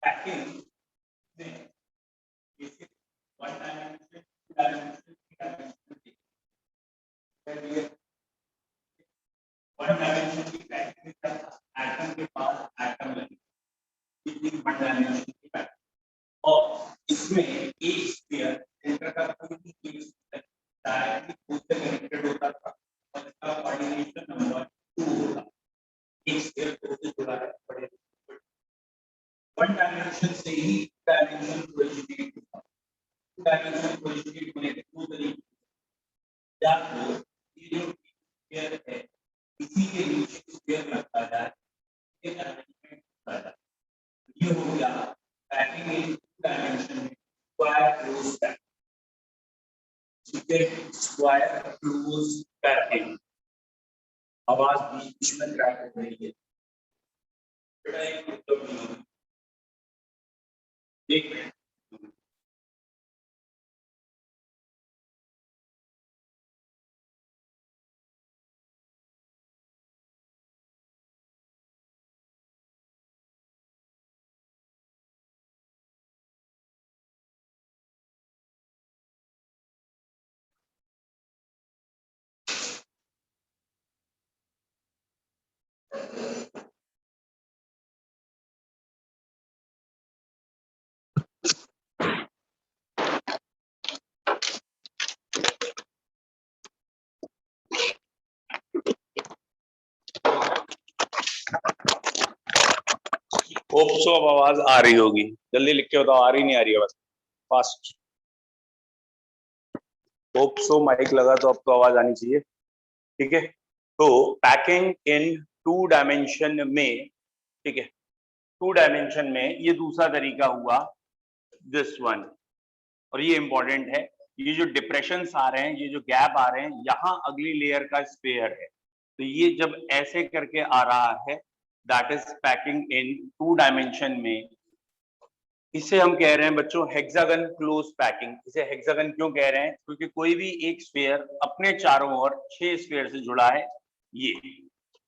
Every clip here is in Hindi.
पैकिंग में basic one dimension, two dimension, three dimension one dimension की पैकिंग में एटम के पास एटम लगे वन डायमेंशन की पैकिंग और इसमें एक स्फीयर सेंटर का कोई भी एक स्फीयर डायरेक्टली खुद से कनेक्टेड होता था और इसका कोऑर्डिनेशन नंबर 2 होगा। एक स्फीयर खुद से जुड़ा है बड़े वन डायमेंशन से ही डायमेंशन कोऑर्डिनेट होता है। डायमेंशन कोऑर्डिनेट होने के दो तरीके या तो ये जो स्फीयर है इसी के नीचे स्फीयर रखा जाए ये अरेंजमेंट होता है। ये हो गया पैकिंग इन टू डायमेंशन में square close packing. Square close packing आवाज बीच में क्रैक हो रही है बेटा एक मिनट एक मिनट होप सो अब आवाज आ रही होगी। जल्दी लिख के बताओ आ रही नहीं आ रही है बस फास्ट। होप सो माइक लगा तो अब तो आवाज आनी चाहिए। ठीक है तो पैकिंग इन टू डायमेंशन में ठीक है टू डायमेंशन में ये दूसरा तरीका हुआ दिस वन और ये इंपॉर्टेंट है। ये जो डिप्रेशन आ रहे हैं ये जो गैप आ रहे हैं यहाँ अगली लेयर का स्पेयर है तो ये जब ऐसे करके आ रहा है that is packing in two dimension में। इसे हम कह रहे हैं बच्चों हेक्सागन क्लोज पैकिंग। इसे हेक्सागन क्यों कह रहे हैं क्योंकि कोई भी एक स्फीयर अपने चारों ओर 6 स्फीयर से जुड़ा है ये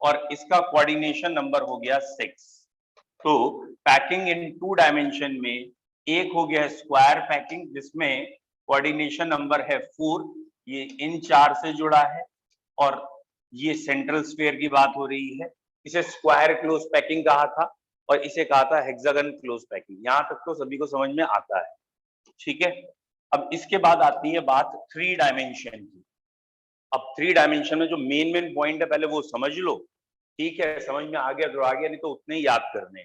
और इसका कोऑर्डिनेशन नंबर हो गया 6। तो पैकिंग इन टू डायमेंशन में एक हो गया स्क्वायर पैकिंग जिसमें कोऑर्डिनेशन नंबर है 4। ये इन 4 से जुड़ा है और ये सेंट्रल स्फीयर की बात हो रही है। इसे स्क्वायर क्लोज पैकिंग कहा था और इसे कहा था हेक्सागन क्लोज पैकिंग। यहां तक तो सभी को समझ में आता है। ठीक है अब इसके बाद आती है बात 3 डायमेंशन की। अब 3 डायमेंशन में जो मेन पॉइंट है पहले वो समझ लो। ठीक है समझ में आ गया तो आ गया नहीं तो उतने ही याद करने।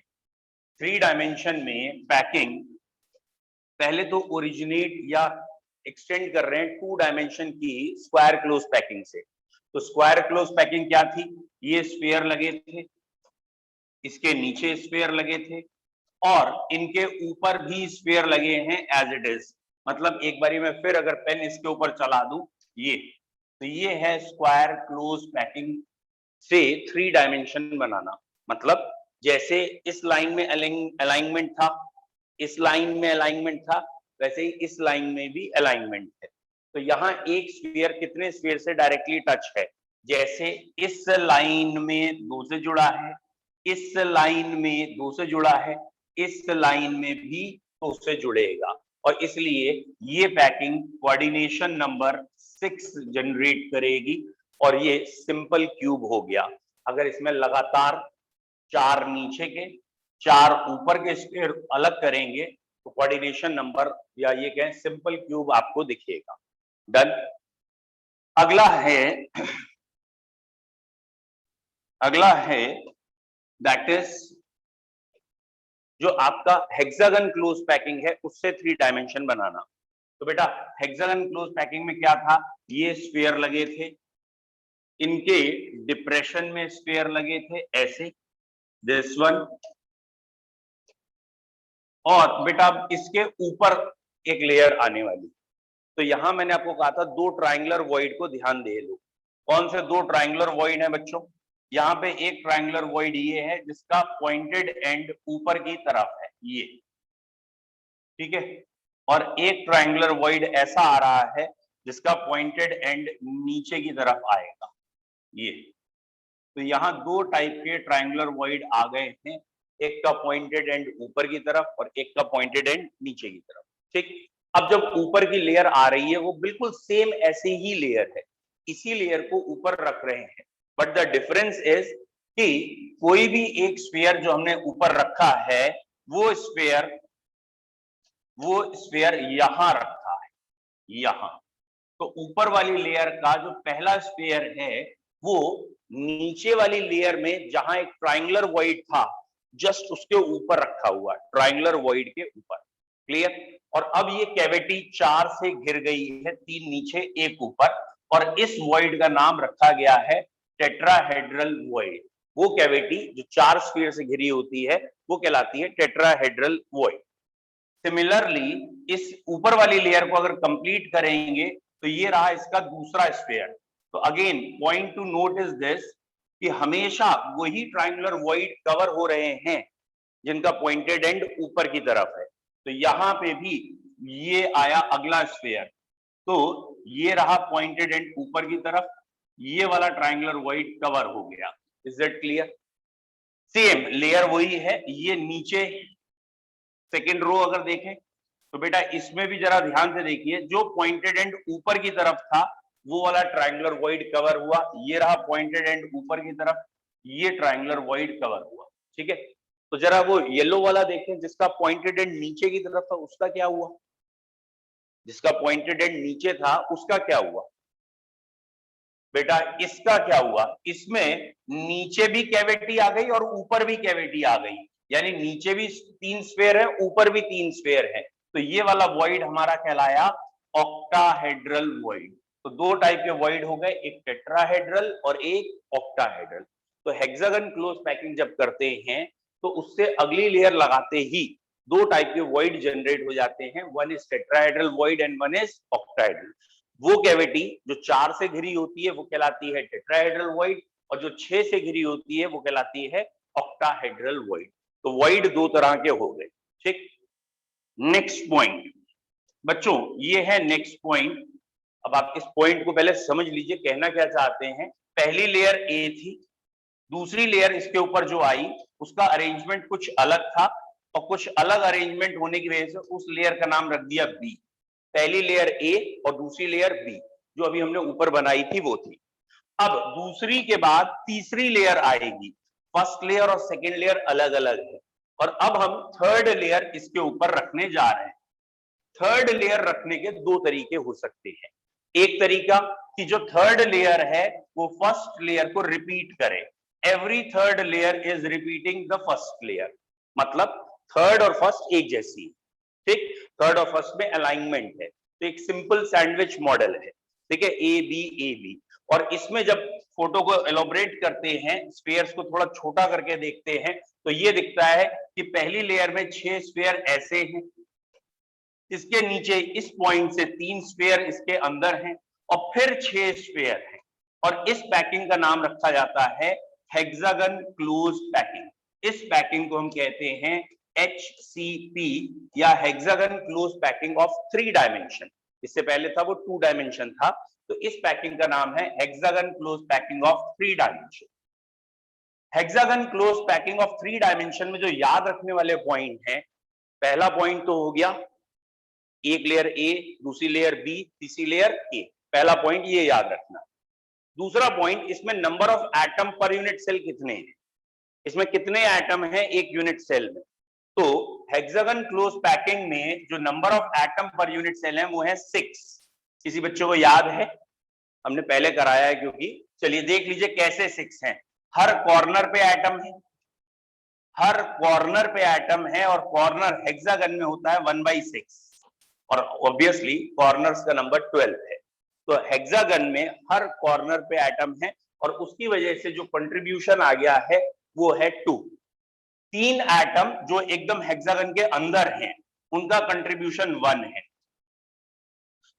3 डायमेंशन में पैकिंग पहले तो ओरिजिनेट या एक्सटेंड कर रहे हैं 2 डायमेंशन की स्क्वायर क्लोज पैकिंग से। तो स्क्वायर क्लोज पैकिंग क्या थी ये स्फीयर लगे थे इसके नीचे स्फीयर लगे थे और इनके ऊपर भी स्फीयर लगे हैं एज इट इज। मतलब एक बारी मैं फिर अगर पेन इसके ऊपर चला दूं ये तो ये है स्क्वायर क्लोज पैकिंग से 3 डायमेंशन बनाना। मतलब जैसे इस लाइन में अलाइनमेंट था इस लाइन में अलाइनमेंट था वैसे ही इस लाइन में भी अलाइनमेंट है। तो यहाँ एक स्फीयर कितने स्फीयर से डायरेक्टली टच है जैसे इस लाइन में 2 से जुड़ा है इस लाइन में 2 से जुड़ा है इस लाइन में भी 2 से जुड़ेगा और इसलिए ये पैकिंग कोऑर्डिनेशन नंबर 6 जनरेट करेगी और ये सिंपल क्यूब हो गया। अगर इसमें लगातार 4 नीचे के 4 ऊपर के स्फीयर अलग करेंगे तो कोऑर्डिनेशन नंबर या ये कहें सिंपल क्यूब आपको दिखेगा। डन। अगला है दैट इज जो आपका हेक्सागन क्लोज पैकिंग है उससे 3 डायमेंशन बनाना। तो बेटा हेक्सागन क्लोज पैकिंग में क्या था ये स्फीयर लगे थे इनके डिप्रेशन में स्फीयर लगे थे ऐसे दिस वन और बेटा इसके ऊपर एक लेयर आने वाली। तो यहां मैंने आपको कहा था 2 ट्रायंगुलर वॉइड को ध्यान दे लो। कौन से 2 ट्रायंगुलर वॉइड है बच्चों यहाँ पे एक ट्रायंगुलर वॉइड ये है जिसका पॉइंटेड एंड ऊपर की तरफ है ये ठीक है और एक ट्रायंगुलर वॉइड ऐसा आ रहा है जिसका पॉइंटेड एंड नीचे की तरफ आएगा ये। तो यहाँ 2 टाइप के ट्रायंगुलर वॉइड आ गए हैं एक का पॉइंटेड एंड ऊपर की तरफ और एक का पॉइंटेड एंड नीचे की तरफ। ठीक, अब जब ऊपर की लेयर आ रही है वो बिल्कुल सेम ऐसे ही लेयर है, इसी लेयर को ऊपर रख रहे हैं, बट द डिफरेंस इज कि कोई भी एक स्फीयर जो हमने ऊपर रखा है वो स्फीयर यहां रखा है, यहां। तो ऊपर वाली लेयर का जो पहला स्फीयर है वो नीचे वाली लेयर में जहां एक ट्रायंगुलर वॉइड था जस्ट उसके ऊपर रखा हुआ है, ट्रायंगुलर वॉइड के ऊपर। क्लियर? और अब ये कैविटी 4 से घिर गई है, 3 नीचे 1 ऊपर, और इस वॉइड का नाम रखा गया है टेट्राहेड्रल वॉइड। वो कैविटी जो 4 स्फीयर से घिरी होती है वो कहलाती है टेट्राहेड्रल वॉइड। सिमिलरली इस ऊपर वाली लेयर को अगर कंप्लीट करेंगे तो ये रहा इसका दूसरा स्फीयर। तो again point two note is this कि हमेशा वही ट्रायंगुलर वॉइड कवर हो रहे हैं जिनका पॉइंटेड एंड ऊपर की तरफ है। तो यहां पे भी ये आया अगला स्फीयर, तो ये रहा पॉइंटेड एंड ऊपर की तरफ, ये वाला ट्रायंगुलर वॉइड कवर हो गया। Is that clear? Same layer वही है, ये नीचे सेकेंड रो अगर देखें तो बेटा इसमें भी जरा ध्यान से देखिए, जो पॉइंटेड एंड ऊपर की तरफ था वो वाला ट्रायंगुलर वॉइड कवर हुआ, ये रहा पॉइंटेड एंड ऊपर की तरफ, ये ट्रायंगुलर वॉइड कवर हुआ। ठीक है, तो जरा वो येलो वाला देखें जिसका पॉइंटेड एंड नीचे की तरफ था, उसका क्या हुआ? जिसका पॉइंटेड एंड नीचे था उसका क्या हुआ? बेटा इसका क्या हुआ? इसमें नीचे भी कैविटी आ गई और ऊपर भी कैविटी आ गई, यानी नीचे भी 3 स्फीयर है, ऊपर भी 3 स्फीयर है। तो ये वाला वॉइड हमारा कहलाया ऑक्टाहेड्रल वॉइड। तो 2 टाइप के वॉइड हो गए, एक टेट्राहेड्रल और एक ऑक्टाहेड्रल। तो हेक्सागन क्लोज पैकिंग जब करते हैं तो उससे अगली लेयर लगाते ही 2 टाइप के वॉइड जनरेट हो जाते हैं, one is tetrahedral void and one is octahedral. वो कैविटी जो 4 से घिरी होती है वो कहलाती है टेट्राहेड्रल वॉइड, और जो 6 से घिरी होती है वो कहलाती है ऑक्टाहेड्रल वॉइड। तो वॉइड 2 तरह के हो गए। ठीक, नेक्स्ट पॉइंट बच्चों, ये है नेक्स्ट पॉइंट। अब आप इस पॉइंट को पहले समझ लीजिए, कहना क्या चाहते हैं। पहली लेयर ए थी, दूसरी लेयर इसके ऊपर जो आई उसका अरेंजमेंट कुछ अलग था, और कुछ अलग अरेंजमेंट होने की वजह से उस लेयर का नाम रख दिया बी। पहली लेयर ए और दूसरी लेयर बी जो अभी हमने ऊपर बनाई थी वो थी। अब दूसरी के बाद तीसरी लेयर आएगी, फर्स्ट लेयर और सेकेंड लेयर अलग अलग है, और अब हम थर्ड लेयर इसके ऊपर रखने जा रहे हैं। थर्ड लेयर रखने के 2 तरीके हो सकते हैं। एक तरीका कि जो थर्ड लेयर है वो फर्स्ट लेयर को रिपीट करे, every third layer is repeating the first layer, मतलब थर्ड और फर्स्ट एक जैसी। ठीक, थर्ड और फर्स्ट में अलाइनमेंट है, तो एक सिंपल सैंडविच मॉडल है। ठीक है, ए बी। और इसमें जब फोटो को एलोबरेट करते हैं, स्फीयर्स को थोड़ा छोटा करके देखते हैं, तो ये दिखता है कि पहली लेयर में 6 स्फीयर ऐसे हैं, इसके नीचे इस पॉइंट से 3 स्फीयर इसके अंदर हैं, और फिर 6 स्फीयर हैं, और इस पैकिंग का नाम रखा जाता है हेक्सागन क्लोज पैकिंग। इस पैकिंग को हम कहते हैं HCP या hexagon close packing of 3 dimension. इससे पहले था वो 2 डायमेंशन था, तो इस पैकिंग का नाम है hexagon close packing of 3 dimension. Hexagon close packing of 3 dimension में जो याद रखने वाले पॉइंट हैं, पहला पॉइंट तो हो गया एक लेयर ए, दूसरी लेयर बी, तीसरी लेयर ए। पहला पॉइंट ये याद रखना। दूसरा पॉइंट, इसमें number of atom per unit cell कितने हैं, इसमें कितने एटम हैं एक यूनिट सेल में। तो हेक्सागन क्लोज पैकिंग में जो number of atom per unit cell है वो है 6। किसी बच्चों को याद है? हमने पहले कराया है क्योंकि, चलिए देख लीजिए कैसे 6 हैं। हर कॉर्नर पे एटम है, हर कॉर्नर पे एटम है, और कॉर्नर हेक्सागन में होता है 1/6, और ऑब्वियसली कॉर्नर्स का नंबर 12 है। तो हेक्सागन में हर कॉर्नर पे एटम है, और उसकी वजह से जो कंट्रीब्यूशन आ गया है वो है 2। 3 एटम जो एकदम हेक्सागन के अंदर हैं उनका कंट्रीब्यूशन 1 है,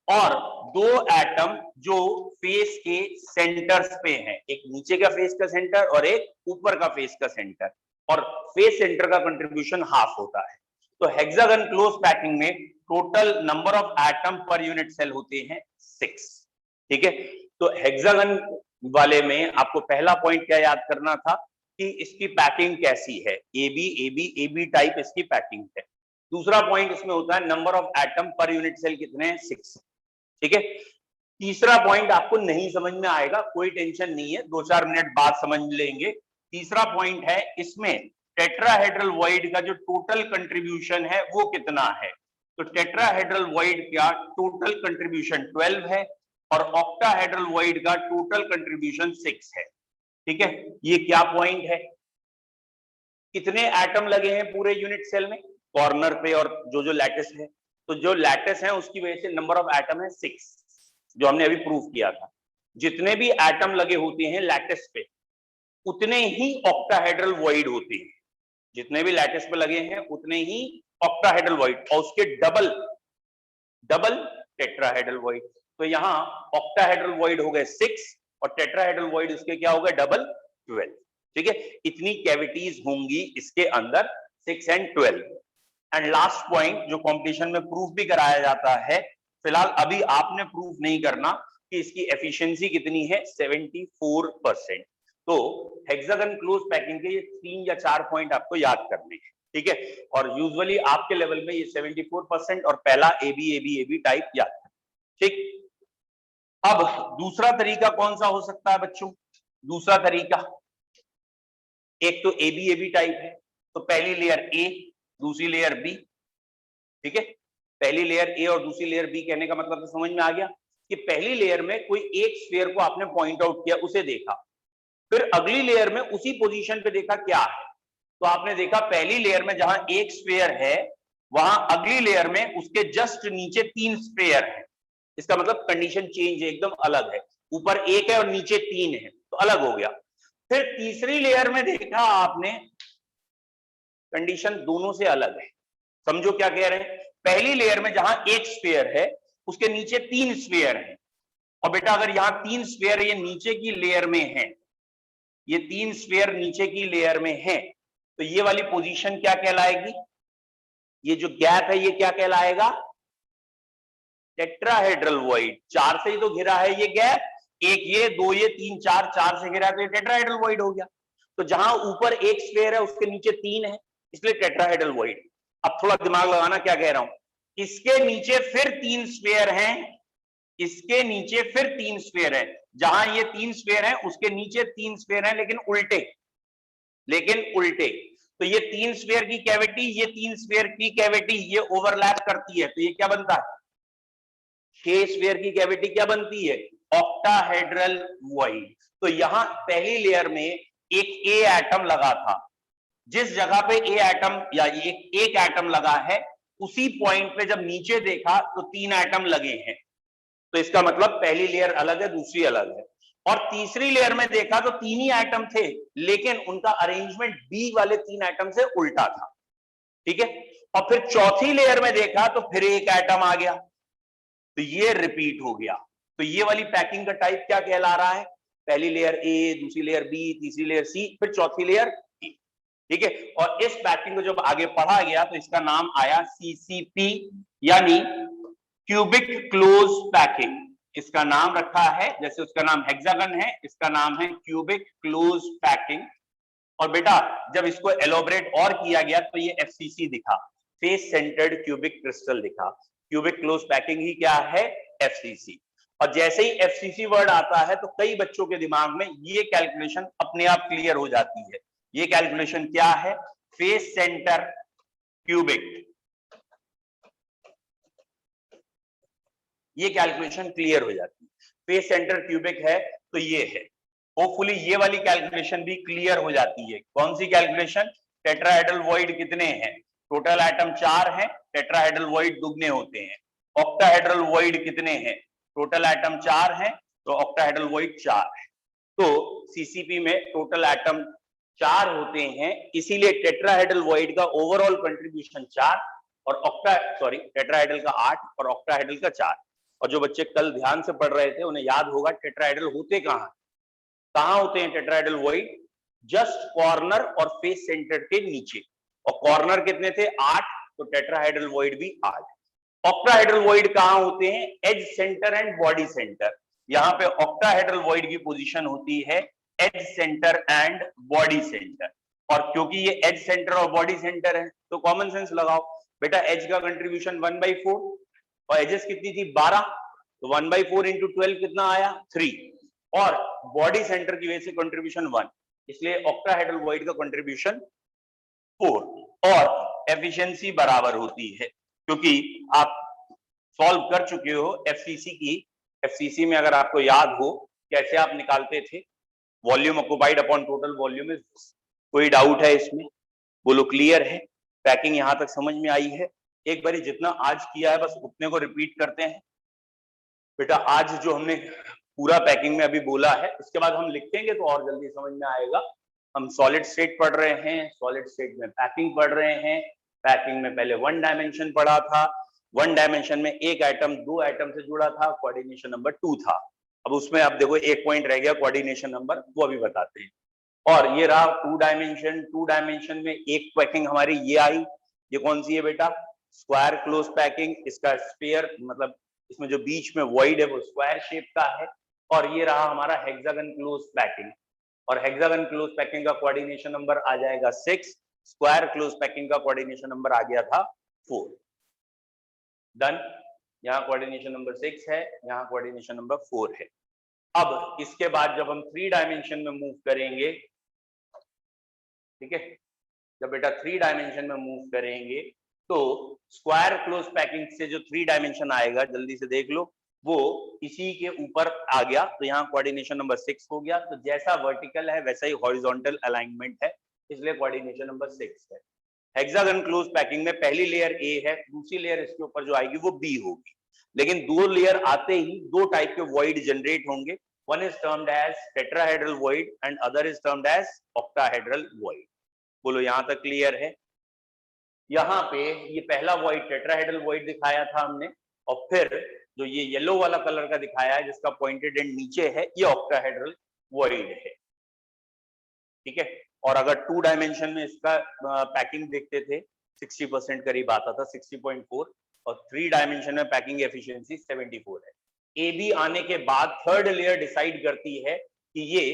और 2 एटम जो फेस के सेंटर्स पे हैं, एक नीचे का फेस का सेंटर और एक ऊपर का फेस का सेंटर, और फेस सेंटर का कंट्रीब्यूशन हाफ होता है। तो हेक्सागन क्लोज पैकिंग में total number of atom per unit cell होते हैं 6। ठीक है, तो हेक्सागन वाले में आपको पहला पॉइंट क्या याद करना था कि इसकी पैकिंग कैसी है, ए बी टाइप इसकी पैकिंग है। दूसरा पॉइंट इसमें होता है number of atom per unit cell कितने हैं, 6। ठीक है। तीसरा पॉइंट आपको नहीं समझ में आएगा, कोई टेंशन नहीं है, 2-4 मिनट बाद समझ लेंगे। तीसरा पॉइंट है इसमें टेट्राहेड्रल वॉइड का जो टोटल कंट्रीब्यूशन है वो कितना है। तो टेट्राहेड्रल वॉइड का टोटल कंट्रीब्यूशन 12 है और ऑक्टाहेड्रल वॉइड का टोटल कंट्रीब्यूशन 6 है। ठीक है, ये क्या पॉइंट है, कितने एटम लगे हैं पूरे यूनिट सेल में कॉर्नर पे और जो लैटिस है, तो जो लैटिस है उसकी वजह से नंबर ऑफ एटम है 6, जो हमने अभी प्रूव किया था। जितने भी एटम लगे होते हैं लैटिस पे उतने ही ऑक्टाहेड्रल वॉइड होते हैं, जितने भी लैटिस पे लगे हैं उतने ही ऑक्टाहेड्रल वॉइड, और उसके डबल टेट्राहेड्रल वॉइड। तो यहाँ ऑक्टाहेड्रल वॉइड हो गए 6 और टेट्राहेड्रल वॉइड उसके क्या हो गए डबल 12। ठीक है, इतनी कैविटीज होंगी इसके अंदर 6 एंड 12। एंड लास्ट पॉइंट जो कंपटीशन में प्रूफ भी कराया जाता है, फिलहाल अभी आपने प्रूफ नहीं करना कि इसकी एफिशिएंसी कितनी है, 74%। तो हेक्सागन क्लोज पैकिंग के ये 3 या 4 पॉइंट आपको याद करने हैं। ठीक है, और यूजुअली आपके लेवल में ये 74% और पहला ए बी टाइप याद है। ठीक, अब दूसरा तरीका कौन सा हो सकता है बच्चों, दूसरा तरीका, एक तो ए बी टाइप है, तो पहली लेयर ए दूसरी लेयर बी। ठीक है, पहली लेयर ए और दूसरी लेयर बी कहने का मतलब तो समझ में आ गया कि पहली लेयर में कोई एक स्फीयर को आपने पॉइंट आउट किया, उसे देखा, फिर अगली लेयर में उसी पोजीशन पे देखा क्या है, तो आपने देखा पहली लेयर में जहां एक स्फीयर है वहां अगली लेयर में उसके जस्ट नीचे 3 स्फीयर है। इसका मतलब कंडीशन चेंज है, एकदम अलग है, ऊपर 1 है और नीचे 3 है, तो अलग हो गया। फिर तीसरी लेयर में देखा आपने, कंडीशन दोनों से अलग है। समझो क्या कह रहे हैं, पहली लेयर में जहां एक स्फीयर है उसके नीचे 3 स्फीयर है, और बेटा अगर यहां 3 स्फीयर ये नीचे की लेयर में है, ये 3 स्फीयर नीचे की लेयर में है, तो ये वाली पोजीशन क्या कहलाएगी, ये जो गैप है ये क्या कहलाएगा, टेट्राहेड्रल वॉइड। 4 से ही तो घिरा है ये गैप, 1 ये 2 ये 3 4 से घिरा है, तो ये टेट्राहेड्रल वॉइड हो गया। तो जहां ऊपर एक स्फीयर है उसके नीचे 3 है, इसलिए टेट्राहेड्रल वॉइड। अब थोड़ा दिमाग लगाना, क्या कह रहा हूं, इसके नीचे फिर 3 स्फीयर हैं, इसके नीचे फिर 3 स्फीयर है, जहां ये 3 स्फीयर है उसके नीचे 3 स्फीयर है, लेकिन उल्टे। तो ये 3 स्फीयर की कैविटी, ये 3 स्फीयर की कैविटी ये ओवरलैप करती है, तो ये क्या बनता है, 6 स्फीयर की कैविटी क्या बनती है, ऑक्टाहेड्रल वॉइड। तो यहां पहली लेयर में एक ए एटम लगा था, जिस जगह पे ए एटम या एक एटम लगा है उसी पॉइंट पे जब नीचे देखा तो 3 एटम लगे हैं, तो इसका मतलब पहली लेयर अलग है दूसरी अलग है। और तीसरी लेयर में देखा तो 3 ही एटम थे, लेकिन उनका अरेंजमेंट बी वाले 3 एटम से उल्टा था। ठीक है, और फिर चौथी लेयर में देखा तो फिर एक एटम आ गया, तो ये रिपीट हो गया। तो ये वाली पैकिंग का टाइप क्या कहला रहा है, पहली लेयर ए, दूसरी लेयर बी, तीसरी लेयर सी, फिर चौथी लेयर ई। ठीक है, और इस पैकिंग को जब आगे पढ़ा गया तो इसका नाम आया सीसीपी, यानी क्यूबिक क्लोज पैकिंग। इसका नाम रखा है, जैसे उसका नाम हेक्सागन है, इसका नाम है क्यूबिक क्लोज पैकिंग। और बेटा जब इसको एलोबरेट और किया गया तो ये एफसीसी दिखा, फेस सेंटर्ड क्यूबिक क्रिस्टल दिखा। क्यूबिक क्लोज पैकिंग ही क्या है, एफसीसी। और जैसे ही एफसीसी वर्ड आता है तो कई बच्चों के दिमाग में ये कैलकुलेशन अपने आप क्लियर हो जाती है। ये कैलकुलेशन क्या है, फेस सेंटर क्यूबिक, ये कैलकुलेशन क्लियर हो जाती है। फेस सेंटर क्यूबिक है तो ये है, होपफुली ये वाली कैलकुलेशन भी क्लियर हो जाती है। कौन सी कैलकुलेशन, टेट्राहेड्रल वॉइड कितने हैं, टोटल एटम 4 हैं, टेट्राहेड्रल वॉइड दुगने होते हैं। ऑक्टाहेड्रल वॉइड कितने हैं, टोटल एटम 4 हैं, तो ऑक्टाहेड्रल वॉइड 4 है। तो सीसीपी में टोटल एटम 4 होते हैं, इसीलिए टेट्राहेड्रल वॉइड का ओवरऑल कंट्रीब्यूशन 4 और टेट्राहेड्रल का 8 और ऑक्टाहेड्रल का 4। और जो बच्चे कल ध्यान से पढ़ रहे थे उन्हें याद होगा टेट्राहेड्रल होते कहां होते हैं टेट्राहेड्रल वॉइड, जस्ट कॉर्नर और फेस सेंटर के नीचे। और कॉर्नर कितने थे, 8, तो टेट्राहेड्रल वॉइड भी 8। ऑक्टाहेड्रल वॉइड कहां होते हैं, edge centre and body centre. यहां पे ऑक्टाहेड्रल वॉइड की पोजीशन होती है edge centre and body centre. और क्योंकि ये एज सेंटर और बॉडी सेंटर है तो कॉमन सेंस लगाओ बेटा, एज का कंट्रीब्यूशन 1/4 और एजेस कितनी थी 12, तो 1/4 इंटू 12 कितना आया 3, और बॉडी सेंटर की वजह से कंट्रीब्यूशन 1, इसलिए ऑक्टाहेड्रल वॉइड का कंट्रीब्यूशन 4 और एफिशिएंसी बराबर होती है। क्योंकि आप सॉल्व कर चुके हो एफसीसी की, एफसीसी में अगर आपको याद हो कैसे आप निकालते थे, volume occupied upon total volume. कोई डाउट है इसमें? बोलो क्लियर है? पैकिंग यहां तक समझ में आई है? एक बारी जितना आज किया है बस उतने को रिपीट करते हैं बेटा। आज जो हमने पूरा पैकिंग में अभी बोला है उसके बाद हम लिखेंगे तो और जल्दी समझ में आएगा। हम सॉलिड स्टेट पढ़ रहे हैं, सॉलिड स्टेट में पैकिंग पढ़ रहे हैं। पैकिंग में पहले 1 डायमेंशन पढ़ा था, 1 डायमेंशन में एक एटम 2 एटम से जुड़ा था, कोऑर्डिनेशन नंबर 2 था। अब उसमें आप देखो एक पॉइंट रह गया कोऑर्डिनेशन नंबर, वो अभी बताते हैं। और ये रहा 2 डायमेंशन, 2 डायमेंशन में एक पैकिंग हमारी ये आई, ये कौन सी है बेटा? Square close packing. इसका स्फीयर मतलब इसमें जो बीच में वॉइड है वो स्क्वायर शेप का है। और ये रहा हमारा हेक्सागन क्लोज पैकिंग, और हेक्सागन क्लोज पैकिंग का कोऑर्डिनेशन नंबर आ जाएगा 6, स्क्वायर क्लोज पैकिंग का कोऑर्डिनेशन नंबर आ गया था 4। डन। यहाँ कोऑर्डिनेशन नंबर 6 है, यहाँ कोऑर्डिनेशन नंबर 4 है। अब इसके बाद जब हम 3 डायमेंशन में मूव करेंगे, ठीक है, जब बेटा 3 डायमेंशन में मूव करेंगे तो स्क्वायर क्लोज पैकिंग से जो 3 डायमेंशन आएगा जल्दी से देख लो, वो इसी के ऊपर आ गया, तो यहाँ कोऑर्डिनेशन नंबर 6 हो गया। तो जैसा वर्टिकल है वैसा ही हॉरिजॉन्टल अलाइनमेंट है, इसलिए कोऑर्डिनेशन नंबर 6 है। हेक्सागन क्लोज पैकिंग में पहली लेयर ए है, दूसरी लेयर इसके ऊपर जो आएगी वो बी होगी। लेकिन 2 लेयर आते ही 2 टाइप के वॉइड जनरेट होंगे, one is termed as tetrahedral void and other is termed as octahedral void. बोलो यहां तक क्लियर है? यहाँ पे ये पहला वॉइड टेट्राहेड्रल वॉइड दिखाया था हमने, और फिर जो ये येलो वाला कलर का दिखाया है जिसका पॉइंटेड एंड नीचे है, ये ऑक्टाहेड्रल वॉइड है, ठीक है। और अगर 2 डायमेंशन में इसका पैकिंग देखते थे 60% करीब आता था, 60.4, और 3 डायमेंशन में पैकिंग एफिशिएंसी 74 है। ए बी आने के बाद थर्ड लेयर डिसाइड करती है कि ये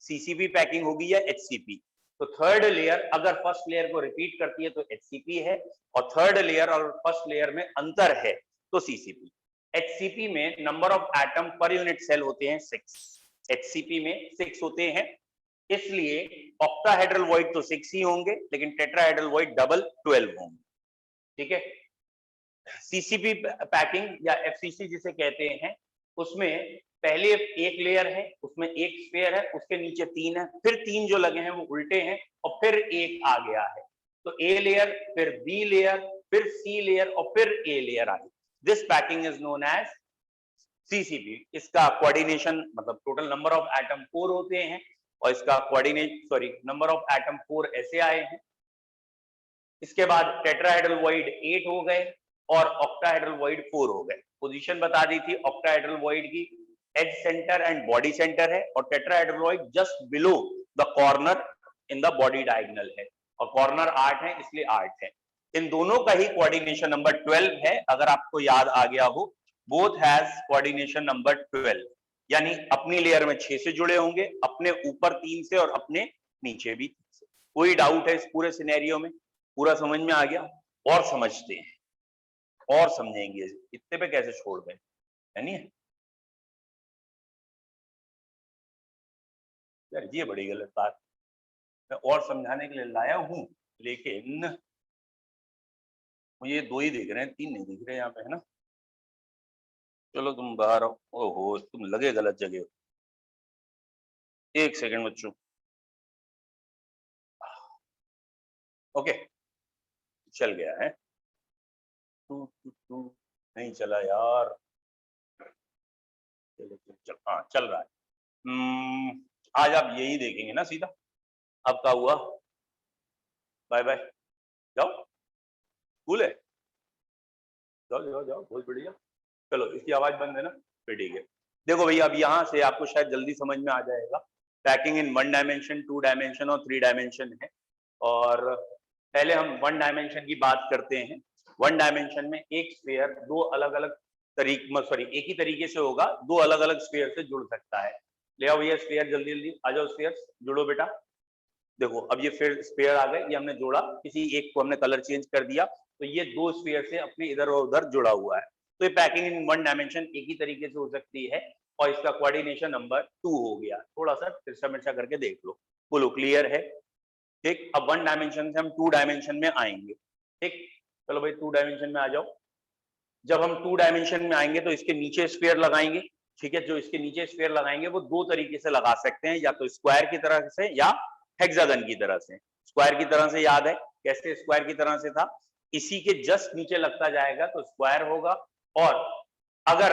सीसीपी पैकिंग होगी या एचसीपी। तो थर्ड लेयर अगर फर्स्ट लेयर को रिपीट करती है तो एचसीपी है, और थर्ड लेयर और फर्स्ट लेयर में अंतर है तो सीसीपी। एचसीपी में number of atom per unit cell होते हैं 6, एचसीपी में 6 होते हैं, इसलिए ऑक्टाहेड्रल वॉइड तो 6 ही होंगे, लेकिन टेट्राहेड्रल वॉइड डबल 12 होंगे, ठीक है। सीसीपी पैकिंग या एफसीसी जिसे कहते हैं, उसमें पहले एक लेयर है, उसमें एक स्फीयर है, उसके नीचे 3 है, फिर 3 जो लगे हैं वो उल्टे हैं, और फिर एक आ गया है। तो ए लेयर, फिर बी लेयर, फिर सी लेयर, और फिर ए लेयर आई। This packing is known as CCP. इसका कोऑर्डिनेशन मतलब टोटल नंबर ऑफ एटम 4 होते हैं, और इसका नंबर ऑफ एटम 4 ऐसे आए हैं। इसके बाद टेट्राहेड्रल वॉइड 8 हो गए और ऑक्टाहेड्रल वॉइड 4 हो गए। पोजीशन बता दी थी ऑक्टाहेड्रल वॉइड की, edge centre and body centre है, और tetrahedral void just below the corner in the body diagonal है, और कॉर्नर 8 है इसलिए 8 है। इन दोनों का ही कोऑर्डिनेशन नंबर 12 है, अगर आपको याद आ गया हो। बोथ हैज कोऑर्डिनेशन नंबर 12, यानी अपनी लेयर में 6 से जुड़े होंगे, अपने ऊपर 3 से और अपने नीचे भी 3 से। कोई डाउट है इस पूरे सिनेरियो में? पूरा समझ में आ गया? और समझते हैं और समझेंगे, इतने पे कैसे छोड़ गए, है नहीं? यार ये बड़ी गलत बात, मैं और समझाने के लिए लाया हूं, लेकिन मुझे 2 ही दिख रहे हैं, 3 नहीं दिख रहे यहाँ पे, है ना। चलो तुम बाहर आओ। ओहो, तुम लगे गलत जगह। 1 सेकंड बच्चों। ओके, चल गया है। नहीं चला यार, हाँ चल रहा है। आज आप यही देखेंगे ना सीधा। अब क्या हुआ? बाय बाय, जाओ, स्कूल है, जाओ जाओ जाओ, बहुत बढ़िया। चलो इसकी आवाज बंद है ना, फिर ठीक है। देखो भैया, अब यहाँ से आपको शायद जल्दी समझ में आ जाएगा। पैकिंग इन 1 डायमेंशन, 2 डायमेंशन और 3 डायमेंशन है। और पहले हम 1 डायमेंशन की बात करते हैं। 1 डायमेंशन में एक स्फीयर 2 अलग अलग एक ही तरीके से होगा, 2 अलग अलग स्फीयर से जुड़ सकता है। ले आओ भैया स्फीयर, जल्दी जल्दी आ जाओ स्फीयर, जुड़ो बेटा। देखो अब ये फिर स्फीयर आ गए, ये हमने जोड़ा, किसी एक को हमने कलर चेंज कर दिया, तो ये दो स्फीयर से अपने इधर और उधर जुड़ा हुआ है। तो ये पैकिंग इन वन डायमेंशन एक ही तरीके से हो सकती है, और इसका कोऑर्डिनेशन नंबर 2 हो गया। थोड़ा सा तिरछा मिर्चा करके देख लो, बोलो क्लियर है? ठीक, अब वन डायमेंशन से हम 2 डायमेंशन में आएंगे। ठीक, चलो भाई 2 डायमेंशन में आ जाओ। जब हम 2 डायमेंशन में आएंगे तो इसके नीचे स्फीयर लगाएंगे। ठीक है, जो इसके नीचे स्फीयर लगाएंगे वो दो तरीके से लगा सकते हैं, या तो स्क्वायर की तरह से या हेक्सागन की तरह से। स्क्वायर की तरह से याद है कैसे स्क्वायर की तरह से था, इसी के जस्ट नीचे लगता जाएगा तो स्क्वायर होगा, और अगर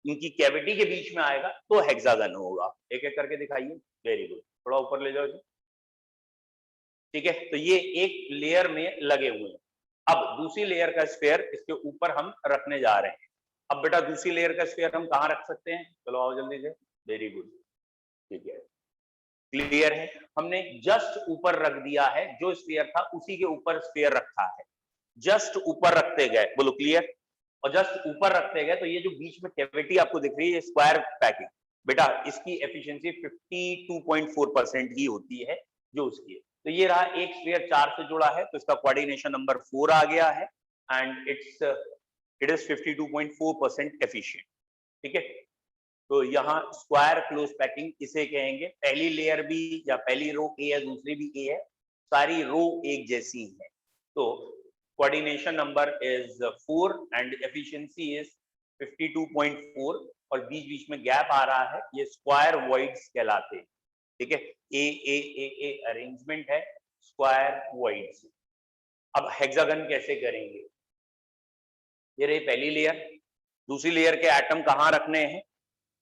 इनकी कैविटी के बीच में आएगा तो हेक्सागन होगा। एक एक करके दिखाइए, वेरी गुड, थोड़ा ऊपर ले जाओ जी। ठीक है, तो ये एक लेयर में लगे हुए हैं। अब दूसरी लेयर का स्फीयर इसके ऊपर हम रखने जा रहे हैं। अब बेटा दूसरी लेयर का स्फीयर हम कहाँ रख सकते हैं, चलो आओ जल्दी से, वेरी गुड, ठीक है, क्लियर है। हमने जस्ट ऊपर रख दिया है, जो स्फीयर था उसी के ऊपर स्फीयर रखा है, जस्ट ऊपर रखते गए, बोलो क्लियर। और जस्ट ऊपर रखते गए तो ये जो बीच में कैविटी आपको दिख रही है स्क्वायर पैकिंग, बेटा इसकी एफिशिएंसी 52.4% ही होती है जो उसकी है। तो ये रहा एक स्फीयर 4 से जुड़ा है, तो इसका कोऑर्डिनेशन नंबर 4 आ गया है, एंड इट इज 52.4% एफिशिएंट। ठीक है, तो यहाँ स्क्वायर क्लोज पैकिंग इसे कहेंगे। पहली लेयर भी या पहली रो ए है, दूसरी भी ए है, सारी रो एक जैसी है। तो coordination number is 4 and efficiency is 52.4, और बीच बीच में गैप आ रहा है, ये स्क्वायर वॉइड्स कहलाते हैं। ठीक है, ए ए ए ए अरेंजमेंट है, स्क्वायर वॉइड्स। अब हेक्सागन कैसे करेंगे, ये रही पहली लेयर, दूसरी लेयर के एटम कहाँ रखने हैं,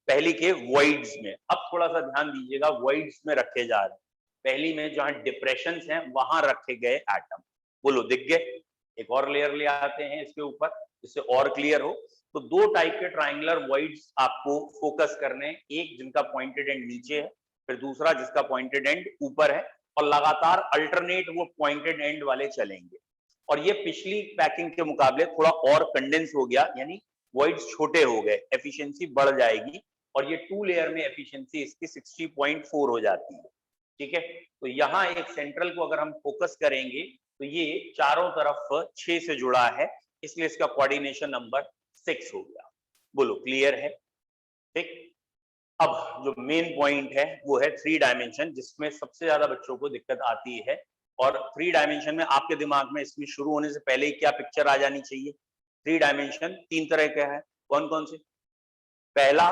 पहली के वॉइड्स में। अब थोड़ा सा ध्यान दीजिएगा, वॉइड्स में रखे जा रहे हैं, पहली में जहां डिप्रेशंस हैं वहां रखे गए एटम, बोलो दिख गए। एक और लेयर ले आते हैं इसके ऊपर, जिससे और क्लियर हो। तो दो टाइप के ट्राइंगुलर वॉइड्स आपको फोकस करने हैं, एक जिनका पॉइंटेड एंड नीचे है, फिर दूसरा जिसका पॉइंटेड एंड ऊपर है, और लगातार अल्टरनेट वो पॉइंटेड एंड वाले चलेंगे। और ये पिछली पैकिंग के मुकाबले थोड़ा और कंडेंस हो गया, यानी वॉइड्स छोटे हो गए, एफिशिएंसी बढ़ जाएगी, और ये 2 लेयर में एफिशिएंसी इसकी 60.4 हो जाती है। ठीक है, तो यहाँ एक सेंट्रल को अगर हम फोकस करेंगे तो ये चारों तरफ 6 से जुड़ा है, इसलिए इसका कोऑर्डिनेशन नंबर 6 हो गया, बोलो क्लियर है? ठीक, अब जो मेन पॉइंट है वो है 3 डायमेंशन, जिसमें सबसे ज्यादा बच्चों को दिक्कत आती है। और 3 डायमेंशन में आपके दिमाग में इसमें शुरू होने से पहले ही क्या पिक्चर आ जानी चाहिए? 3 डायमेंशन 3 तरह के हैं, कौन कौन से? पहला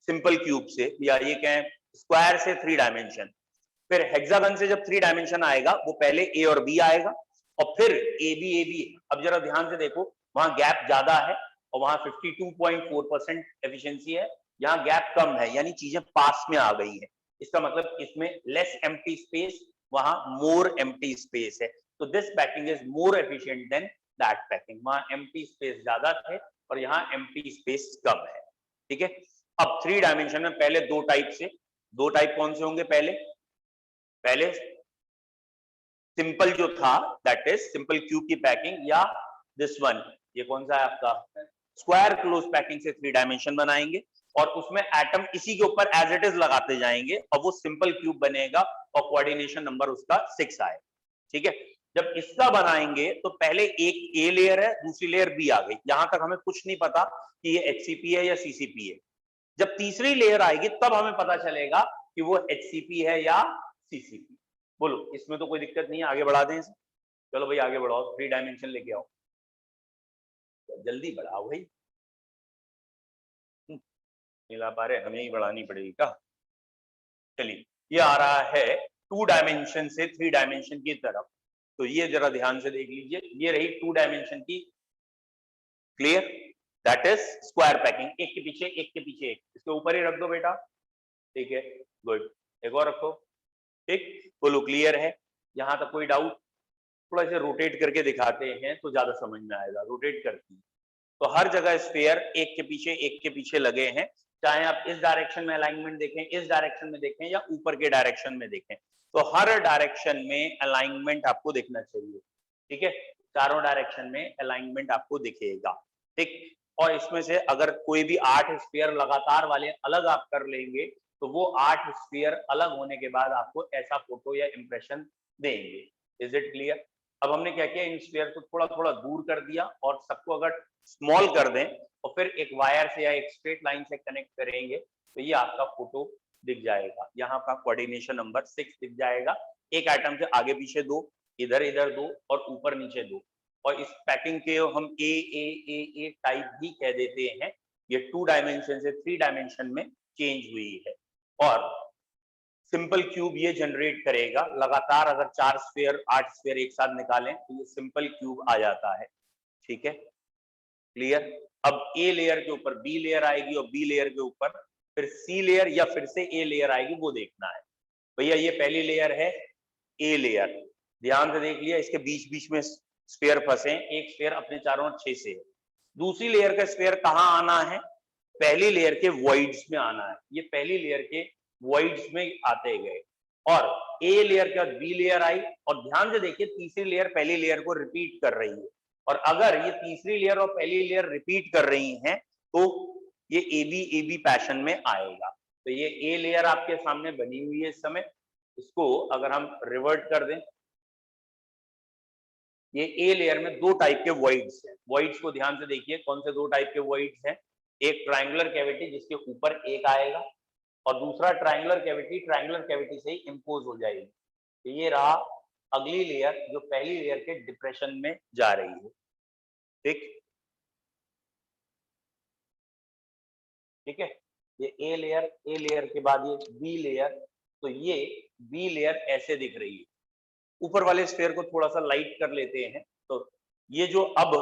सिंपल क्यूब से, या ये कहें स्क्वायर से 3 डायमेंशन। फिर हेक्सागन से जब 3 डायमेंशन आएगा वो पहले ए और बी आएगा, और फिर ए बी। अब जरा ध्यान से देखो, वहां गैप ज्यादा है और वहां 52.4% एफिशिएंसी है, यहाँ गैप कम है, यानी चीजें पास में आ गई है। इसका मतलब इसमें लेस एम्प्टी स्पेस, वहां मोर एम्प्टी स्पेस है। तो this packing is more efficient then that packing, वहां एम्प्टी स्पेस ज्यादा थे और यहाँ एम्प्टी स्पेस कम है। ठीक है, अब 3 डायमेंशन में पहले दो टाइप कौन से होंगे? पहले सिंपल जो था, दैट इज सिंपल क्यूब की पैकिंग, या दिस वन, ये कौन सा है आपका? स्क्वायर क्लोज पैकिंग से 3 डायमेंशन बनाएंगे, और उसमें एटम इसी के ऊपर एज इट इज लगाते जाएंगे, और वो सिंपल क्यूब बनेगा, और कोऑर्डिनेशन नंबर उसका 6 आए। ठीक है, जब इसका बनाएंगे तो पहले एक ए लेयर है, दूसरी लेयर बी आ गई, यहां तक हमें कुछ नहीं पता कि ये HCP है या CCP है। जब तीसरी लेयर आएगी तब हमें पता चलेगा कि वो HCP है या CCP। बोलो, इसमें तो कोई दिक्कत नहीं है, आगे बढ़ा दें इसे। चलो भाई आगे बढ़ाओ, 3 डायमेंशन लेके आओ, जल्दी बढ़ाओ भाई, नहीं ला पा रहे, हमें ही बढ़ानी पड़ेगी क्या? चलिए, ये आ रहा है 2 डायमेंशन से 3 डायमेंशन की तरफ, तो ये जरा ध्यान से देख लीजिए, ये रही 2 डायमेंशन की, clear? That is square packing, एक के पीछे एक, इसके ऊपर ही रख दो बेटा। ठीक है, गुड, एक और रखो। ठीक, बोलो क्लियर है? यहाँ तक कोई डाउट? थोड़ा इसे रोटेट करके दिखाते हैं तो ज्यादा समझ में आएगा, रोटेट करती है तो हर जगह स्फीयर एक के पीछे लगे हैं, चाहे आप इस डायरेक्शन में अलाइनमेंट देखें, इस डायरेक्शन में देखें, या ऊपर के डायरेक्शन में देखें, तो हर डायरेक्शन में अलाइनमेंट आपको दिखना चाहिए। ठीक है, चारों डायरेक्शन में अलाइनमेंट आपको दिखेगा। ठीक, और इसमें से अगर कोई भी 8 स्फीयर लगातार वाले अलग आप कर लेंगे तो वो 8 स्फीयर अलग होने के बाद आपको ऐसा फोटो या इंप्रेशन देंगे। Is it clear? अब हमने क्या किया, इन स्फीयर को थोड़ा थोड़ा दूर कर दिया और सबको अगर स्मॉल कर दें और फिर एक वायर से या एक स्ट्रेट लाइन से कनेक्ट करेंगे तो ये आपका फोटो दिख जाएगा। यहाँ का कोऑर्डिनेशन नंबर 6 दिख जाएगा। एक आइटम से आगे पीछे 2, इधर इधर 2 और ऊपर नीचे 2। और इस पैकिंग के हम ए टाइप भी कह देते हैं। ये 2 डायमेंशन से 3 डायमेंशन में चेंज हुई है। और सिंपल क्यूब ये जनरेट करेगा। लगातार अगर 4 स्फीयर 8 स्फीयर एक साथ निकालें तो ये सिंपल क्यूब आ जाता है। ठीक है, क्लियर? अब ए लेयर के ऊपर बी लेयर आएगी और बी लेयर के ऊपर फिर सी लेयर या फिर से ए लेयर आएगी, वो देखना है। भैया ये पहली लेयर है ए लेयर, ध्यान से देख लिया, इसके बीच बीच में स्फीयर फंसे, एक स्फीयर अपने चारों ओर 6 से है। दूसरी लेयर का स्फीयर कहाँ आना है? पहली लेयर के वॉइड्स में आना है। ये पहली लेयर के वॉइड्स में आते गए और ए लेयर के बाद बी लेयर आई और ध्यान से देखिए तीसरी लेयर पहली लेयर को रिपीट कर रही है। और अगर ये तीसरी लेयर और पहली लेयर रिपीट कर रही हैं तो ये ए बी पैशन में आएगा। तो ये ए लेयर आपके सामने बनी हुई है इस समय। इसको अगर हम रिवर्ट कर दें, ये ए लेयर में 2 टाइप के वॉइड्स हैं। वॉइड्स को ध्यान से देखिए, कौन से 2 टाइप के वॉइड्स हैं? एक ट्रायंगुलर कैविटी जिसके ऊपर एक आएगा और दूसरा ट्रायंगुलर कैविटी से ही इंपोज हो जाएगी। तो ये रहा अगली लेयर जो पहली लेयर के डिप्रेशन में जा रही है। ठीक है, ये ए लेयर के बाद ये बी लेयर, तो ये बी लेयर ऐसे दिख रही है। ऊपर वाले स्फीयर को थोड़ा सा लाइट कर लेते हैं तो ये जो अब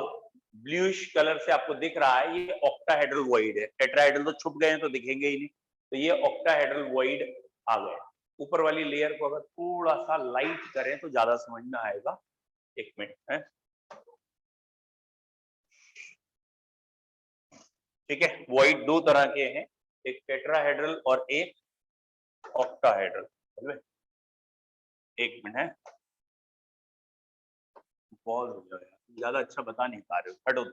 ब्लूइश कलर से आपको दिख रहा है ये ऑक्टाहेड्रल वॉइड है। टेट्राहेड्रल तो छुप गए हैं तो दिखेंगे ही नहीं, तो ये ऑक्टाहेड्रल वॉइड आ गया। ऊपर वाली लेयर को अगर थोड़ा सा लाइट करें तो ज्यादा समझ में आएगा। एक मिनट है, ठीक है। वॉइड 2 तरह के हैं, एक टेट्राहेड्रल और एक ऑक्टाहेड्रल। एक मिनट है, पॉज हो जाएगा, ज्यादा अच्छा बता नहीं पा रहे हो, हटो।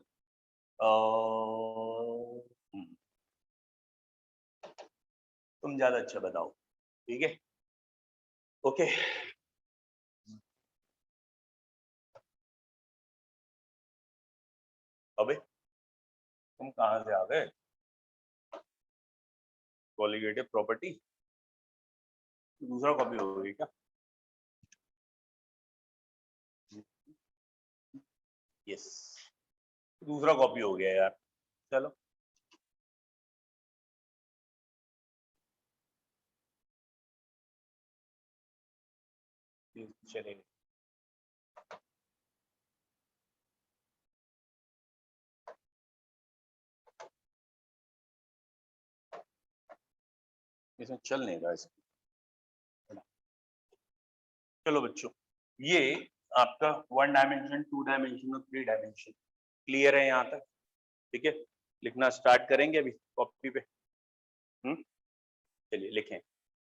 तुम ज्यादा अच्छा बताओ, ठीक है, ओके। अबे तुम कहाँ से आ गए? कॉलिगेटिव प्रॉपर्टी दूसरा कॉपी हो गई क्या? यस, दूसरा कॉपी हो गया यार। चलो चलेगा। इसमें चल नहीं रहा इसमें। चलो बच्चों, ये आपका 1 डायमेंशन 2 डायमेंशन और 3 डायमेंशन क्लियर है यहाँ तक? ठीक है, लिखना स्टार्ट करेंगे अभी कॉपी पे। चलिए लिखें,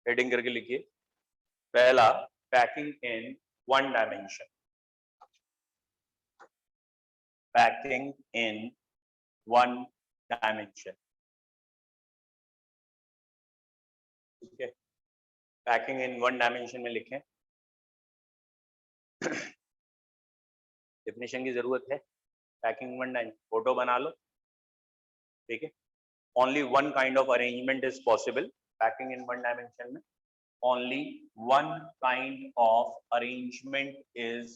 हेडिंग करके लिखिए। पहला, packing in 1 dimension. Packing in 1 dimension, ठीक है। पैकिंग इन 1 डायमेंशन में लिखें। डेफिनेशन की जरूरत है। पैकिंग 1 डायमेंशन, फोटो बना लो, ठीक है। Only 1 kind of arrangement is possible. Packing in 1 dimension में only 1 kind of arrangement is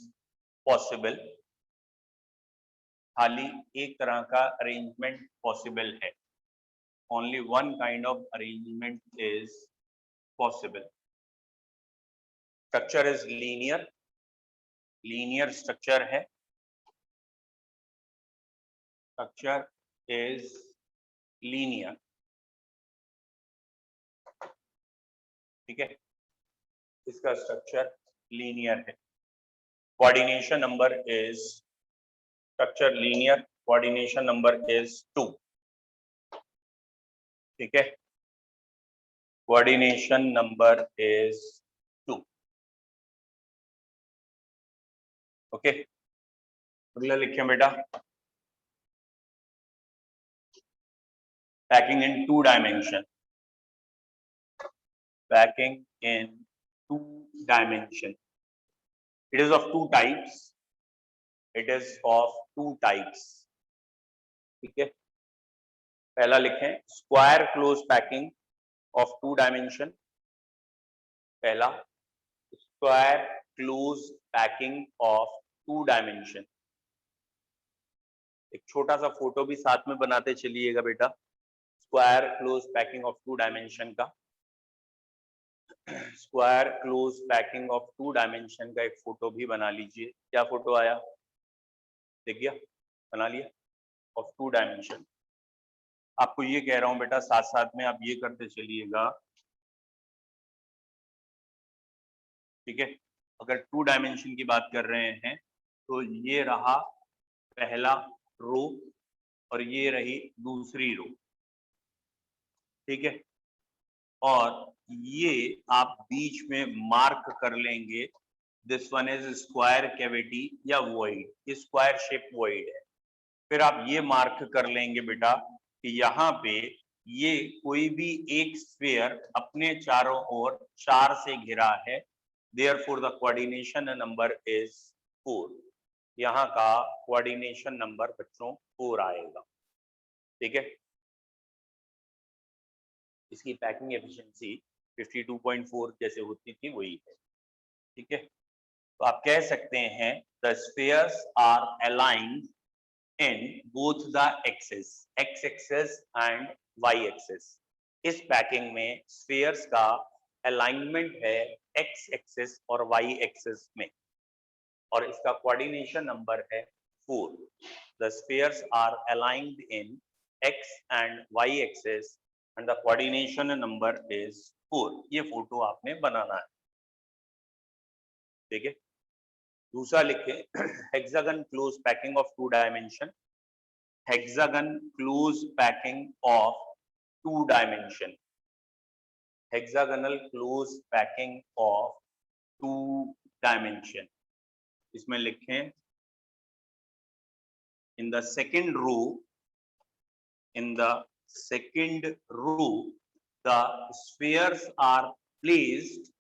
possible। खाली एक तरह का अरेंजमेंट पॉसिबल है। only 1 kind of arrangement is possible। Structure is linear, linear structure है। स्ट्रक्चर इज लीनियर, ठीक है, इसका स्ट्रक्चर लीनियर है। Coordination number is, structure linear, coordination number is 2, ठीक है। Coordination number is 2, okay. अगला लिखें बेटा, packing in 2 dimension. packing in 2 dimension. It is of 2 types. It is of 2 types. ठीक है, पहला लिखें square close packing of 2 dimension. पहला square close packing of 2 dimension. एक छोटा सा फोटो भी साथ में बनाते चलिएगा बेटा, square close packing of 2 dimension का. Square close packing of 2 dimension का एक फोटो भी बना लीजिए. क्या फोटो आया, देख गया, बना लिया, ऑफ 2 डायमेंशन. आपको ये कह रहा हूं बेटा, साथ साथ में आप ये करते चलिएगा. ठीक है, अगर 2 डायमेंशन की बात कर रहे हैं तो ये रहा पहला रो और ये रही दूसरी रो. ठीक है, और ये आप बीच में मार्क कर लेंगे. This one is square cavity या वॉइड, ये स्क्वायर शेप वॉइड है. फिर आप ये मार्क कर लेंगे बेटा कि यहाँ पे ये कोई भी एक स्फीयर अपने चारों ओर 4 से घिरा है. Therefore the coordination number is 4. यहाँ का कोऑर्डिनेशन नंबर बच्चों 4 आएगा. ठीक है, इसकी पैकिंग एफिशिएंसी 52.4 जैसे होती थी वही है. ठीक है, तो आप कह सकते हैं the spheres are aligned in both the axes, x axis and y axis. इस पैकिंग में स्फीयर्स का अलाइनमेंट है x एक्सिस और y एक्सिस में, और इसका कोऑर्डिनेशन नंबर है 4. The spheres are aligned in x and y axis and the coordination number is 4. ये फोटो आपने बनाना है. ठीक है, दूसरा लिखें hexagon close packing of 2 dimension. Hexagon close packing of 2 dimension. Hexagonal close packing of 2 dimension. इसमें लिखें in the second row, in the second row the spheres are placed.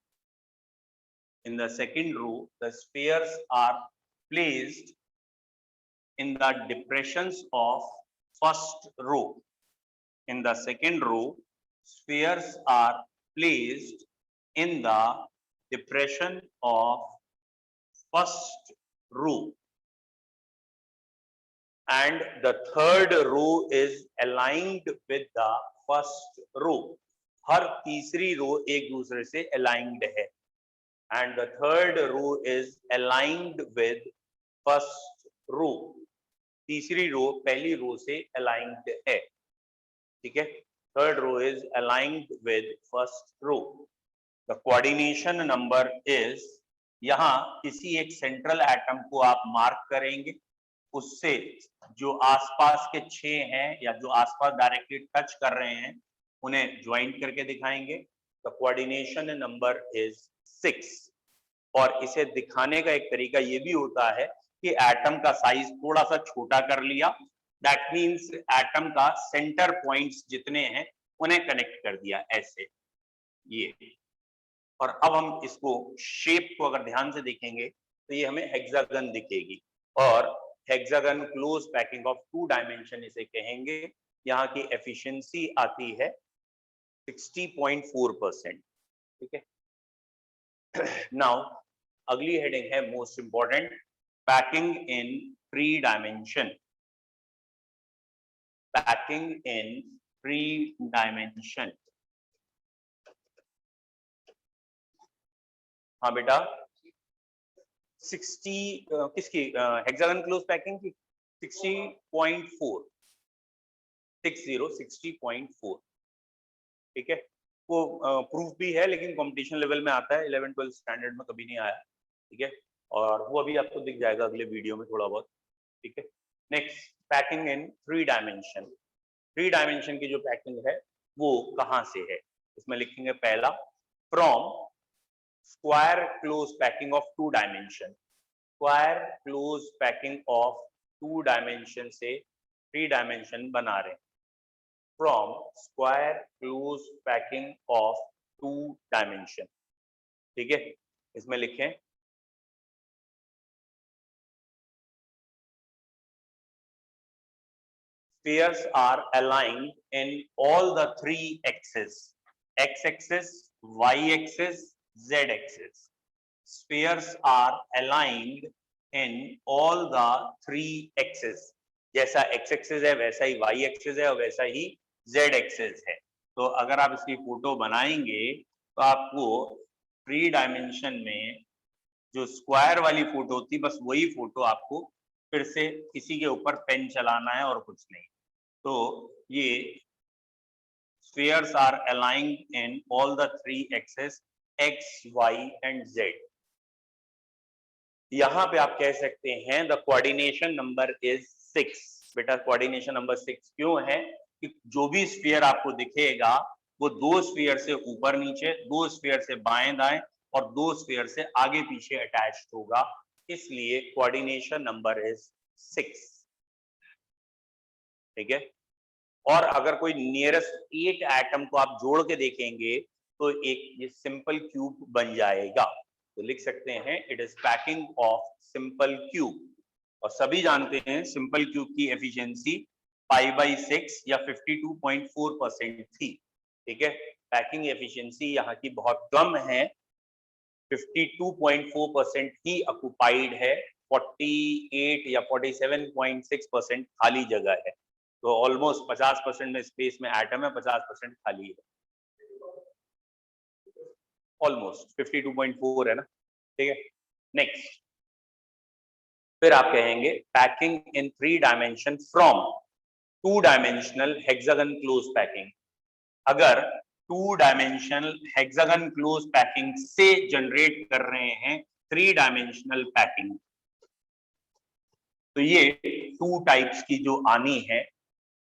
In the second row, the spheres are placed in the depressions of first row. In the second row, spheres are placed in the depression of first row. And the third row is aligned with the first row. हर तीसरी रो एक दूसरे से aligned है. And the third row is aligned with first row. तीसरी रो पहली रो से aligned है. ठीक है, third row is aligned with first row. The coordination number is, यहाँ किसी एक सेंट्रल एटम को आप मार्क करेंगे, उससे जो आसपास के 6 हैं या जो आसपास डायरेक्टली टच कर रहे हैं उन्हें ज्वाइंट करके दिखाएंगे. The coordination number is 6. और इसे दिखाने का एक तरीका ये भी होता है कि एटम का साइज थोड़ा सा छोटा कर लिया. दैट मींस एटम का सेंटर पॉइंट्स जितने हैं उन्हें कनेक्ट कर दिया ऐसे ये. और अब हम इसको शेप को अगर ध्यान से देखेंगे तो ये हमें हेक्सागन दिखेगी. और hexagon close packing of 2 dimension इसे कहेंगे. यहाँ की एफिशिएंसी आती है 60.4%. ठीक है, नाउ अगली हेडिंग है most important, packing in 3 dimension. Packing in 3 dimension. हाँ बेटा, 60 किसकी, हेक्सागन क्लोज पैकिंग की 60.4. 60.4. ठीक है, वो प्रूफ भी है लेकिन कंपटीशन लेवल में आता है, 11-12 स्टैंडर्ड में कभी नहीं आया. ठीक है, और वो अभी आपको दिख जाएगा अगले वीडियो में थोड़ा बहुत. ठीक है, next packing in 3 dimension. 3 dimension की जो पैकिंग है वो कहाँ से है, इसमें लिखेंगे पहला from square close packing of 2 dimension. Square close packing of 2 dimension से 3 डायमेंशन बना रहे हैं. From square close packing of two dimension. ठीक है, इसमें लिखें spheres are aligned in all the three axes, x-axis, y-axis, z-axis. Spheres are aligned in all the three axes. जैसा x-axis है वैसा ही y-axis है और वैसा ही z-axis है। तो अगर आप इसकी फोटो बनाएंगे तो आपको 3 डायमेंशन में जो स्क्वायर वाली फोटो थी बस वही फोटो आपको फिर से इसी के ऊपर पेन चलाना है और कुछ नहीं। तो ये spheres are aligned in all the three axes x, y and z. यहां पे आप कह सकते हैं the coordination number is 6। बेटा कोऑर्डिनेशन नंबर 6 क्यों है कि जो भी स्फीयर आपको दिखेगा वो 2 स्फीयर से ऊपर नीचे, 2 स्फीयर से बाएं दाएं और 2 स्फीयर से आगे पीछे अटैच्ड होगा, इसलिए कोऑर्डिनेशन नंबर इज 6। ठीक है, और अगर कोई नियरेस्ट 8 एटम को आप जोड़ के देखेंगे तो एक ये सिंपल क्यूब बन जाएगा। तो लिख सकते हैं it is packing of simple cube. और सभी जानते हैं सिंपल क्यूब की एफिशिएंसी π/6 या 52.4% थी। ठीक है, पैकिंग एफिशिएंसी यहाँ की बहुत कम है, 52.4% ही ऑक्युपाइड है, 48 या 47.6% खाली जगह है। तो ऑलमोस्ट 50% में स्पेस में एटम है, 50% खाली है, ऑलमोस्ट 52.4 है ना। ठीक है, नेक्स्ट फिर आप कहेंगे packing in 3 dimension from 2 dimensional hexagon close packing. अगर 2 डायमेंशनल हेक्सागन क्लोज पैकिंग से जनरेट कर रहे हैं 3 डायमेंशनल पैकिंग, तो ये 2 टाइप्स की जो आनी है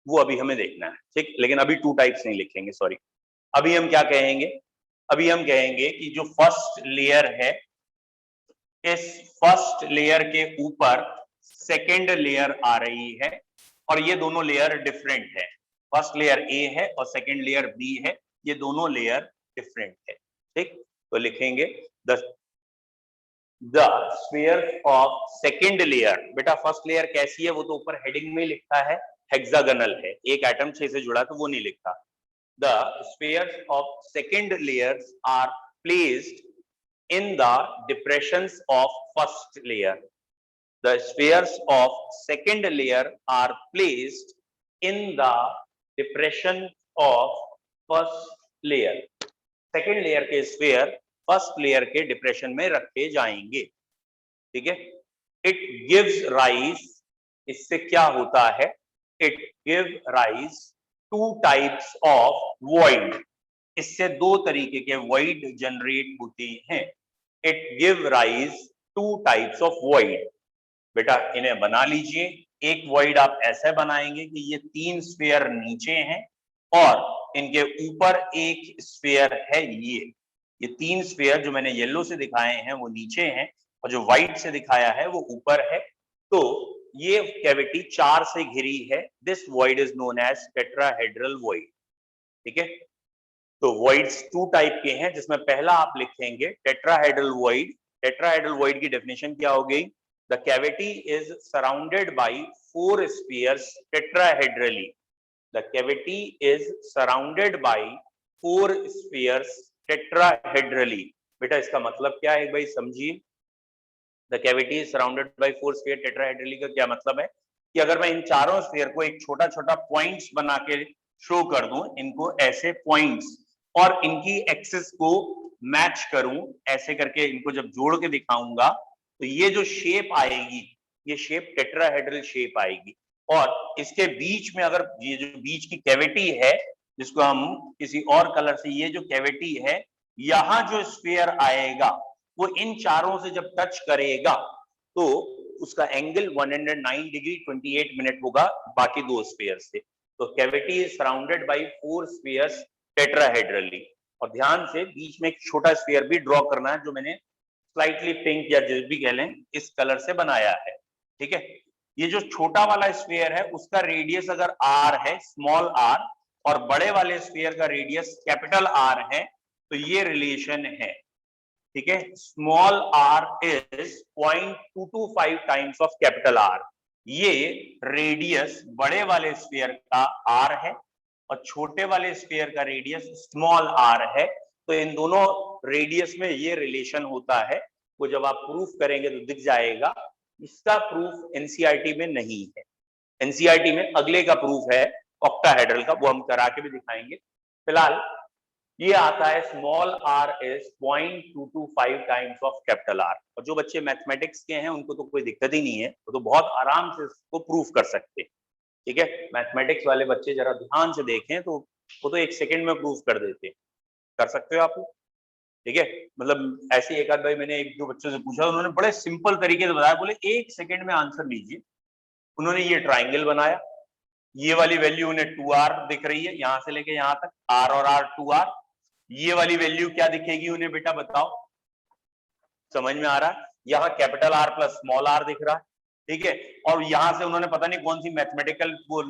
वो अभी हमें देखना है। ठीक, लेकिन अभी 2 टाइप्स नहीं लिखेंगे, सॉरी। अभी हम क्या कहेंगे, अभी हम कहेंगे कि जो फर्स्ट लेयर है, इस फर्स्ट लेयर के ऊपर सेकेंड लेयर आ रही है और ये दोनों लेयर डिफरेंट है। फर्स्ट लेयर ए है और सेकेंड लेयर बी है, ये दोनों लेयर डिफरेंट है। ठीक, तो लिखेंगे the sphere of second layer. बेटा फर्स्ट लेयर कैसी है वो तो ऊपर हेडिंग में लिखा है, हेक्सागोनल है, एक एटम 6 से जुड़ा तो वो नहीं लिखा। The spheres of second layers are placed in the depressions of first layer. The spheres of second layer are placed in the depression of first layer. Second layer के sphere first layer के depression में रखे जाएंगे। ठीक है, it gives rise, इससे क्या होता है, it gives rise two types of void। इससे 2 तरीके के void जनरेट होते हैं। It give rise two types of void। बेटा इन्हें बना लीजिए। एक void आप ऐसे बनाएंगे कि ये 3 स्फीयर नीचे हैं और इनके ऊपर एक स्फीयर है। ये 3 स्फीयर जो मैंने येलो से दिखाए हैं वो नीचे हैं और जो व्हाइट से दिखाया है वो ऊपर है। तो ये कैविटी 4 से घिरी है। This void is known as tetrahedral void. ठीक है, तो वॉइड्स 2 टाइप के हैं, जिसमें पहला आप लिखेंगे टेट्राहेड्रल वॉइड। टेट्राहेड्रल वॉइड की डेफिनेशन क्या हो गई, the cavity is surrounded by 4 spheres tetrahedrally. The cavity is surrounded by 4 spheres tetrahedrally. बेटा इसका मतलब क्या है, एक भाई समझिए। The cavity is surrounded by 4 sphere tetrahedrally का क्या मतलब है कि अगर मैं इन चारों स्फीयर को एक छोटा छोटा पॉइंट्स बना के शो कर दूं, इनको ऐसे पॉइंट्स, और इनकी एक्सिस को मैच करूं ऐसे करके, इनको जब जोड़ के दिखाऊंगा तो ये जो शेप आएगी ये शेप टेट्राहेड्रल शेप आएगी। और इसके बीच में अगर ये जो बीच की कैविटी है जिसको हम किसी और कलर से, ये जो कैविटी है यहां जो स्फीयर आएगा वो इन चारों से जब टच करेगा तो उसका एंगल 109 डिग्री 28 मिनट होगा बाकी 2 स्फीयर से। तो cavity is surrounded by 4 spheres tetrahedrally. और ध्यान से बीच में एक छोटा स्फीयर भी ड्रॉ करना है जो मैंने स्लाइटली पिंक या जिस भी कह लें इस कलर से बनाया है। ठीक है, ये जो छोटा वाला स्फीयर है उसका रेडियस अगर r है, स्मॉल r, और बड़े वाले स्फीयर का रेडियस कैपिटल R है, तो ये रिलेशन है, ठीक है। Small r is 0.225 times of capital r. ये रेडियस बड़े वाले स्फीयर का आर है और छोटे वाले स्फीयर का रेडियस स्मॉल आर है। तो इन दोनों रेडियस में ये रिलेशन होता है, वो जब आप प्रूफ करेंगे तो दिख जाएगा। इसका प्रूफ एनसीईआरटी में नहीं है, एनसीईआरटी में अगले का प्रूफ है ऑक्टाहेड्रल का, वो हम करा के भी दिखाएंगे। फिलहाल ये आता है small r is 0.225 times of capital r. और जो बच्चे मैथमेटिक्स के हैं उनको तो कोई दिक्कत ही नहीं है, वो तो बहुत आराम से इसको प्रूफ कर सकते हैं, ठीक है। मैथमेटिक्स वाले बच्चे जरा ध्यान से देखें तो वो तो 1 सेकंड में प्रूफ कर देते हैं, कर सकते हो आप, ठीक है। मतलब ऐसे एक आध भाई मैंने एक दो बच्चों से पूछा, उन्होंने बड़े सिंपल तरीके से बताया, बोले 1 सेकंड में आंसर लीजिए। उन्होंने ये ट्राइंगल बनाया, ये वाली वैल्यू उन्हें 2r दिख रही है, यहां से लेके यहां तक r और r 2r। ये वाली वैल्यू क्या दिखेगी उन्हें, बेटा बताओ, समझ में आ रहा है? यहाँ capital R plus small r दिख रहा है, ठीक है। और यहां से उन्होंने पता नहीं कौन सी मैथमेटिकल वो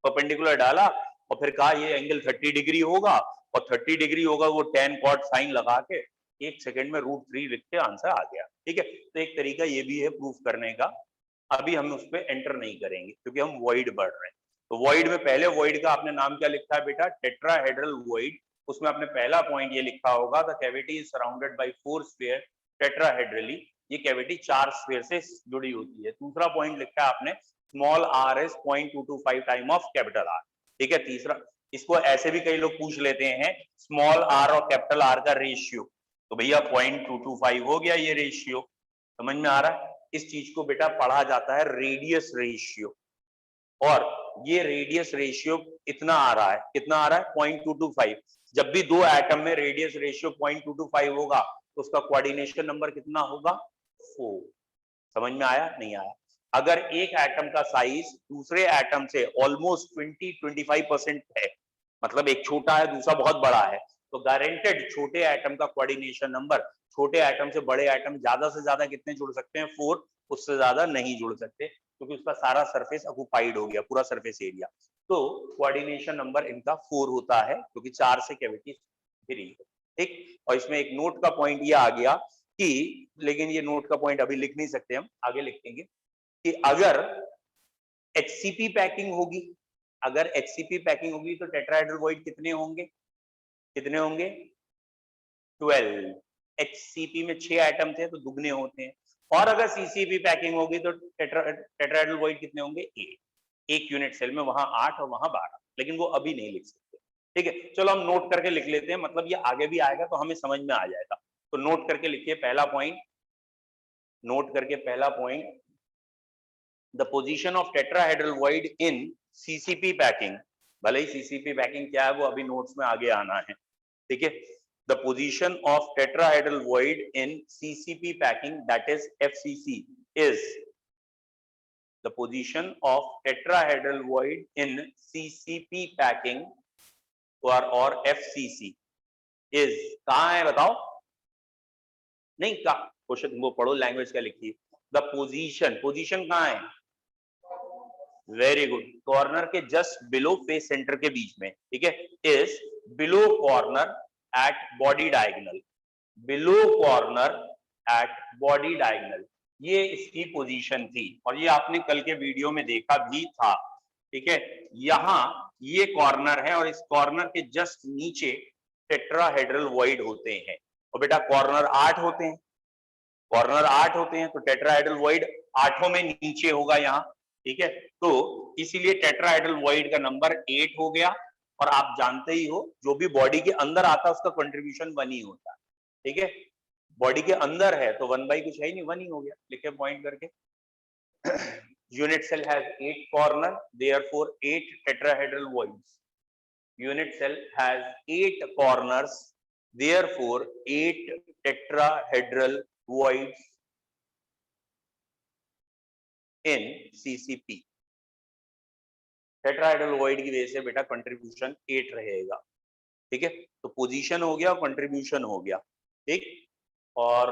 परपेंडिकुलर डाला और फिर कहा ये एंगल 30 डिग्री होगा, और 30 डिग्री होगा वो tan cot sin लगा के 1 सेकंड में √3 लिख के आंसर आ गया, ठीक है। तो एक तरीका ये भी है प्रूफ करने का, अभी हम उस पर एंटर नहीं करेंगे क्योंकि हम वॉइड बढ़ रहे हैं। तो वॉइड में पहले वॉइड का आपने नाम क्या लिखा है बेटा, टेट्राहेड्रल वॉइड। उसमें आपने पहला पॉइंट ये लिखा होगा, the cavity is surrounded by 4 sphere tetrahedrally. ये कैविटी 4 स्फीयर से जुड़ी होती है। दूसरा पॉइंट लिखा है आपने, small r is 0.225 time of capital r, ठीक है। तीसरा, इसको ऐसे भी कई लोग पूछ लेते हैं, स्मॉल आर और कैपिटल आर का रेशियो, तो भैया 0.225 हो गया ये रेशियो, समझ में आ रहा है? इस चीज को बेटा पढ़ा जाता है रेडियस रेशियो, और ये रेडियस रेशियो इतना आ रहा है, कितना आ रहा है 0.225। जब भी दो एटम में रेडियस रेशियो 0.225 होगा तो उसका कोऑर्डिनेशन नंबर कितना होगा, 4। समझ में आया नहीं आया? अगर एक एटम का साइज दूसरे एटम से ऑलमोस्ट 20-25% है, मतलब एक छोटा है दूसरा बहुत बड़ा है, तो गारंटेड छोटे एटम का कोऑर्डिनेशन नंबर, छोटे एटम से बड़े एटम ज्यादा से ज्यादा कितने जुड़ सकते हैं, 4, उससे ज्यादा नहीं जुड़ सकते क्योंकि उसका सारा सरफेस ऑक्युपाइड हो गया, पूरा सरफेस एरिया। तो कोऑर्डिनेशन नंबर इनका 4 होता है क्योंकि 4 से कैविटी घिरी है, ठीक। और इसमें एक नोट का पॉइंट ये आ गया कि, लेकिन ये नोट का पॉइंट अभी लिख नहीं सकते, हम आगे लिखेंगे कि अगर एचसीपी पैकिंग होगी, अगर एचसीपी पैकिंग होगी तो टेट्राहेड्रल वॉइड कितने होंगे, कितने होंगे, 12। एचसीपी में 6 एटम थे तो दुगने होते हैं। और अगर सीसीपी पैकिंग होगी तो टेट्राहेड्रल वॉइड कितने होंगे, 8। एक यूनिट सेल में वहां 8 और वहां 12, लेकिन वो अभी नहीं लिख सकते, ठीक है। चलो हम नोट करके लिख लेते हैं, मतलब ये आगे भी आएगा तो हमें समझ में आ जाएगा। तो नोट करके लिखिए पहला पॉइंट, नोट करके पहला point, the position of tetrahedral void in CCP packing. भले ही सीसीपी पैकिंग क्या है वो अभी नोट्स में आगे आना है, ठीक है। The position of tetrahedral void in CCP packing, that is FCC, is the position of tetrahedral void in CCP packing or FCC is, कहाँ है बताओ, नहीं का क्वेश्चन वो पढ़ो, लैंग्वेज क्या लिखी है, द पोजीशन, पोजीशन कहाँ है, वेरी गुड, कॉर्नर के जस्ट बिलो फेस सेंटर के बीच में, ठीक है, is below corner at body diagonal, below corner at body diagonal, ये इसकी पोजीशन थी। और ये आपने कल के वीडियो में देखा भी था, ठीक है। यहां ये कॉर्नर है और इस कॉर्नर के जस्ट नीचे टेट्राहेड्रल वॉइड होते हैं। और बेटा कॉर्नर 8 होते हैं, कॉर्नर 8 होते हैं, तो टेट्राहेड्रल वॉइड 8 में नीचे होगा यहाँ, ठीक है। तो इसीलिए टेट्राहेड्रल वॉइड का नंबर 8 हो गया। और आप जानते ही हो जो भी बॉडी के अंदर आता है उसका कंट्रीब्यूशन 1 ही होता है, ठीक है। बॉडी के अंदर है तो 1 बाई कुछ है ही नहीं, 1 ही हो गया, लिखे पॉइंट करके। Unit cell has 8 corner, therefore 8 tetrahedral voids. Unit cell has 8 corners, therefore 8 tetrahedral voids in CCP. Tetrahedral void की वजह से बेटा कंट्रीब्यूशन 8 रहेगा, ठीक है। तो पोजीशन हो गया, कंट्रीब्यूशन हो गया, ठीक। और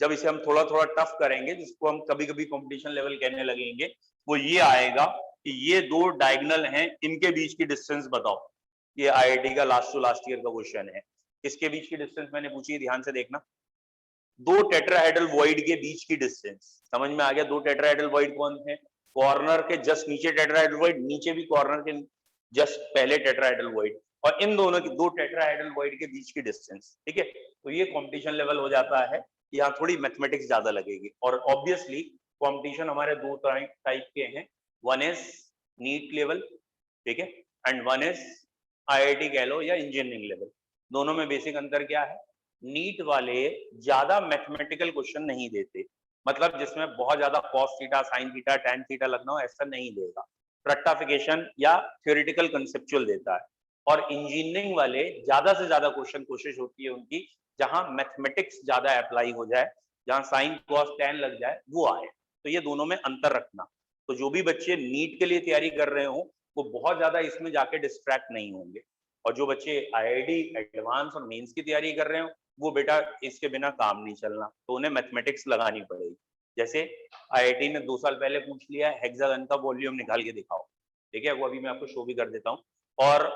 जब इसे हम थोड़ा थोड़ा टफ करेंगे, जिसको हम कभी कभी कंपटीशन लेवल कहने लगेंगे, वो ये आएगा कि ये दो डायगोनल हैं, इनके बीच की डिस्टेंस बताओ। ये आईआईटी का लास्ट टू लास्ट ईयर का क्वेश्चन है। किसके बीच की डिस्टेंस मैंने पूछी है, ध्यान से देखना, दो टेट्राहेड्रल वॉइड के बीच की डिस्टेंस। समझ में आ गया? दो टेट्राहेड्रल वॉइड कौन है? कॉर्नर के जस्ट नीचे टेट्राहेड्रल वॉइड, नीचे भी कॉर्नर के जस्ट पहले टेट्राहेड्रल वॉइड, और इन दोनों की, दो टेट्राहेड्रल वॉइड के बीच की डिस्टेंस। ठीक है, तो ये कंपटीशन लेवल हो जाता है। यहाँ थोड़ी मैथमेटिक्स ज्यादा लगेगी, और ऑब्वियसली कंपटीशन हमारे दो टाइप के हैं, वन इज नीट लेवल, ठीक है, एंड वन इज आईआईटी कह लो या इंजीनियरिंग लेवल। दोनों में बेसिक अंतर क्या है? नीट वाले ज्यादा मैथमेटिकल क्वेश्चन नहीं देते, मतलब जिसमें बहुत ज्यादा cos theta, sine theta, tan theta लगना हो, ऐसा नहीं देगा, रट्टाफिकेशन या थ्योरेटिकल कंसेप्चुअल देता है। और इंजीनियरिंग वाले ज्यादा से ज्यादा क्वेश्चन, कोशिश होती है उनकी जहां मैथमेटिक्स ज्यादा अप्लाई हो जाए, जहां साइन कॉस टैन लग जाए, वो आए। तो ये दोनों में अंतर रखना। तो जो भी बच्चे नीट के लिए तैयारी कर रहे हो वो बहुत ज्यादा इसमें जाके डिस्ट्रैक्ट नहीं होंगे, और जो बच्चे आईआईटी एडवांस और मेंस की तैयारी कर रहे हो वो बेटा इसके बिना काम नहीं चलना, तो उन्हें मैथमेटिक्स लगानी पड़ेगी। जैसे आईआईटी ने 2 साल पहले पूछ लिया हेक्सागन का वॉल्यूम निकाल के दिखाओ, ठीक है, वो अभी मैं आपको शो भी कर देता हूँ। और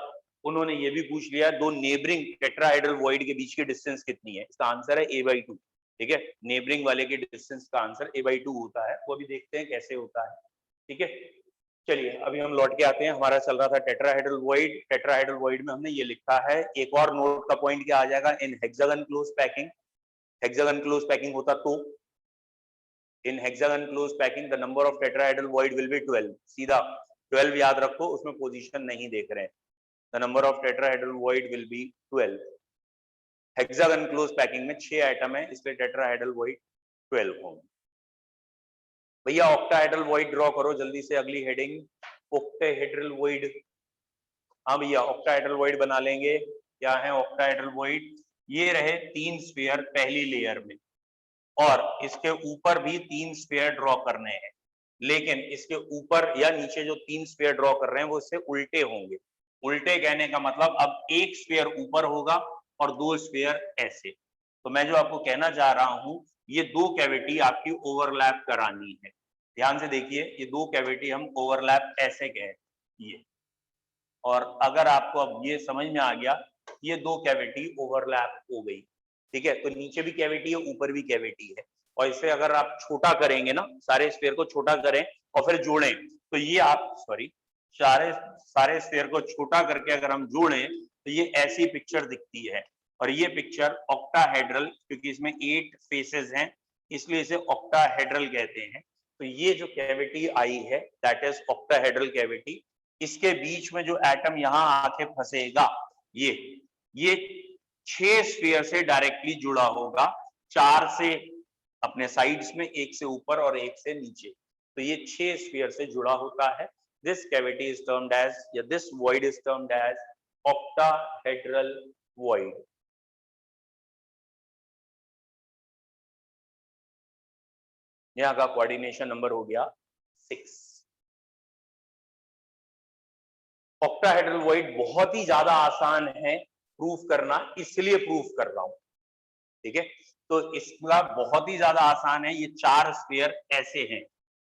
उन्होंने ये भी पूछ लिया दो नेबरिंग टेट्राहेड्रल वॉइड के बीच की डिस्टेंस कितनी है, इसका आंसर है a/2। ठीक है, नेबरिंग वाले के डिस्टेंस का आंसर a/2 होता है, वो अभी देखते हैं कैसे होता है। ठीक है, चलिए अभी हम लौट के आते हैं। हमारा चल रहा था टेट्राहेड्रल वॉइड। टेट्राहेड्रल वॉइड में हमने ये लिखा है, एक और नोट का पॉइंट क्या आ जाएगा, in hexagon close packing. Hexagon close packing होता तो in hexagon close packing the number of tetrahedral void will be 12। सीधा 12 याद रखो, उसमें पोजीशन नहीं देख रहे हैं। The number of tetrahedral void will be 12। Hexagon close packing में 6 आइटम है, इसलिए टेट्राहेड्रल वॉइड 12 होंगे। भैया ऑक्टाहेड्रल वॉइड ड्रॉ करो जल्दी से, अगली हेडिंग ऑक्टाहेड्रल वॉइड। हाँ भैया ऑक्टाहेड्रल वॉइड बना लेंगे। क्या है ऑक्टाहेड्रल वॉइड? ये रहे 3 स्फीयर पहली लेयर में, और इसके ऊपर भी 3 स्फीयर ड्रॉ करने हैं, लेकिन इसके ऊपर या नीचे जो 3 स्फीयर ड्रॉ कर रहे हैं वो इससे उल्टे होंगे। उल्टे कहने का मतलब अब एक स्फीयर ऊपर होगा और 2 स्फीयर ऐसे। तो मैं जो आपको कहना चाह रहा हूं, ये 2 कैविटी आपकी ओवरलैप करानी है। ध्यान से देखिए, ये 2 कैविटी हम ओवरलैप ऐसे कहें ये, और अगर आपको अब ये समझ में आ गया, ये 2 कैविटी ओवरलैप हो गई। ठीक है, तो नीचे भी कैविटी है, ऊपर भी कैविटी है, और इसे अगर आप छोटा करेंगे ना, सारे स्फीयर को छोटा करें और फिर जोड़ें, तो ये आप सारे स्फीयर को छोटा करके अगर हम जोड़ें तो ये ऐसी पिक्चर दिखती है। और ये पिक्चर ऑक्टाहेड्रल, क्योंकि इसमें 8 फेसेस हैं इसलिए इसे ऑक्टाहेड्रल कहते हैं। तो ये जो कैविटी आई है दैट इज ऑक्टाहेड्रल कैविटी। इसके बीच में जो एटम यहां आके फंसेगा, ये 6 स्फीयर से डायरेक्टली जुड़ा होगा, 4 से अपने साइड्स में, 1 से ऊपर और 1 से नीचे। तो ये 6 स्फीयर से जुड़ा होता है। This cavity is termed as, या this void is termed as octahedral void. यहां का कोऑर्डिनेशन नंबर हो गया 6। ऑक्टाहेड्रल वॉइड बहुत ही ज्यादा आसान है प्रूफ करना, इसलिए प्रूफ कर रहा हूं। ठीक है, तो इसका बहुत ही ज्यादा आसान है। ये 4 स्फीयर ऐसे हैं,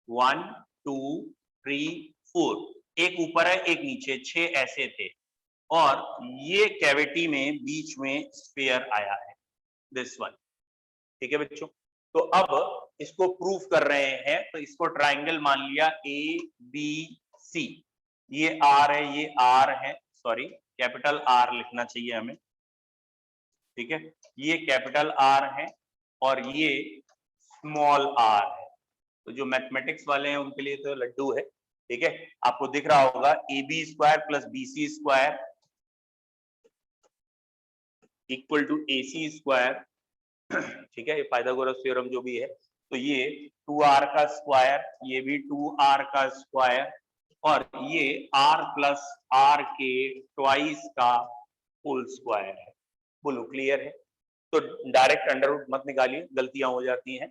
1 2 3 4, एक ऊपर है एक नीचे, 6 ऐसे थे, और ये कैविटी में बीच में स्फीयर आया है, दिस वन। ठीक है बच्चों, तो अब इसको प्रूफ कर रहे हैं, तो इसको ट्राइंगल मान लिया ABC। ये आर है, ये आर है, सॉरी कैपिटल आर लिखना चाहिए हमें। ठीक है, ये कैपिटल आर है और ये स्मॉल आर है। तो जो मैथमेटिक्स वाले हैं उनके लिए तो लड्डू है। ठीक है, आपको दिख रहा होगा AB² plus BC² equal to AC²। ठीक है, ये पाइथागोरस थ्योरम जो भी है, तो ये 2r का स्क्वायर, ये भी 2r का स्क्वायर, और ये r प्लस r के ट्वाइस का होल स्क्वायर है। बोलो क्लियर है? तो डायरेक्ट अंडर रूट मत निकालिए, गलतियां हो जाती हैं।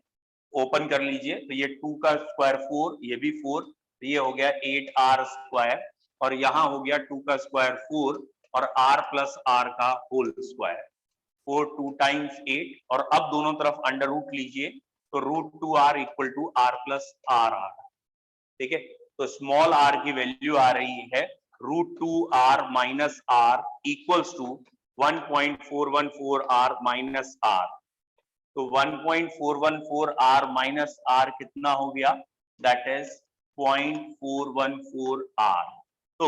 ओपन कर लीजिए, तो ये 2 का स्क्वायर 4, ये भी 4, तो ये हो गया 8r², और यहाँ हो गया 2 का स्क्वायर 4 और r प्लस r का होल स्क्वायर, 4 2 टाइम्स 8, और अब दोनों तरफ अंडर रूट लीजिए, तो √2r equal to r plus r आ रहा है। ठीक है, तो स्मॉल r की वैल्यू आ रही है √2r minus r equals to 1.414 R minus R, तो 1.414 R माइनस R कितना हो गया, दैट इज 0.414 R। तो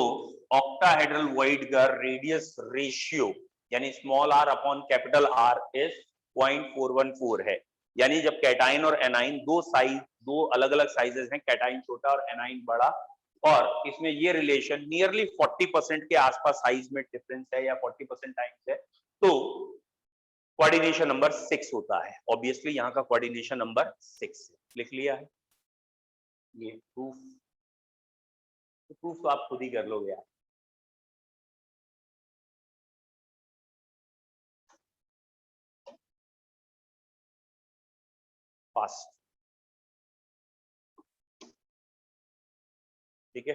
ऑक्टाहेड्रल वॉइड का रेडियस रेशियो यानी स्मॉल r upon capital R is 0.414 है। यानी जब कैटाइन और एनाइन दो अलग अलग साइजेस हैं, कैटाइन छोटा और एनाइन बड़ा, और इसमें ये रिलेशन नियरली 40% के आसपास साइज में डिफरेंस है या 40% टाइम्स है, तो कोऑर्डिनेशन नंबर 6 होता है। ऑब्वियसली यहाँ का कोऑर्डिनेशन नंबर 6 लिख लिया है। ये प्रूफ तो आप खुद ही कर लोगे यार। फास्ट, ठीक है।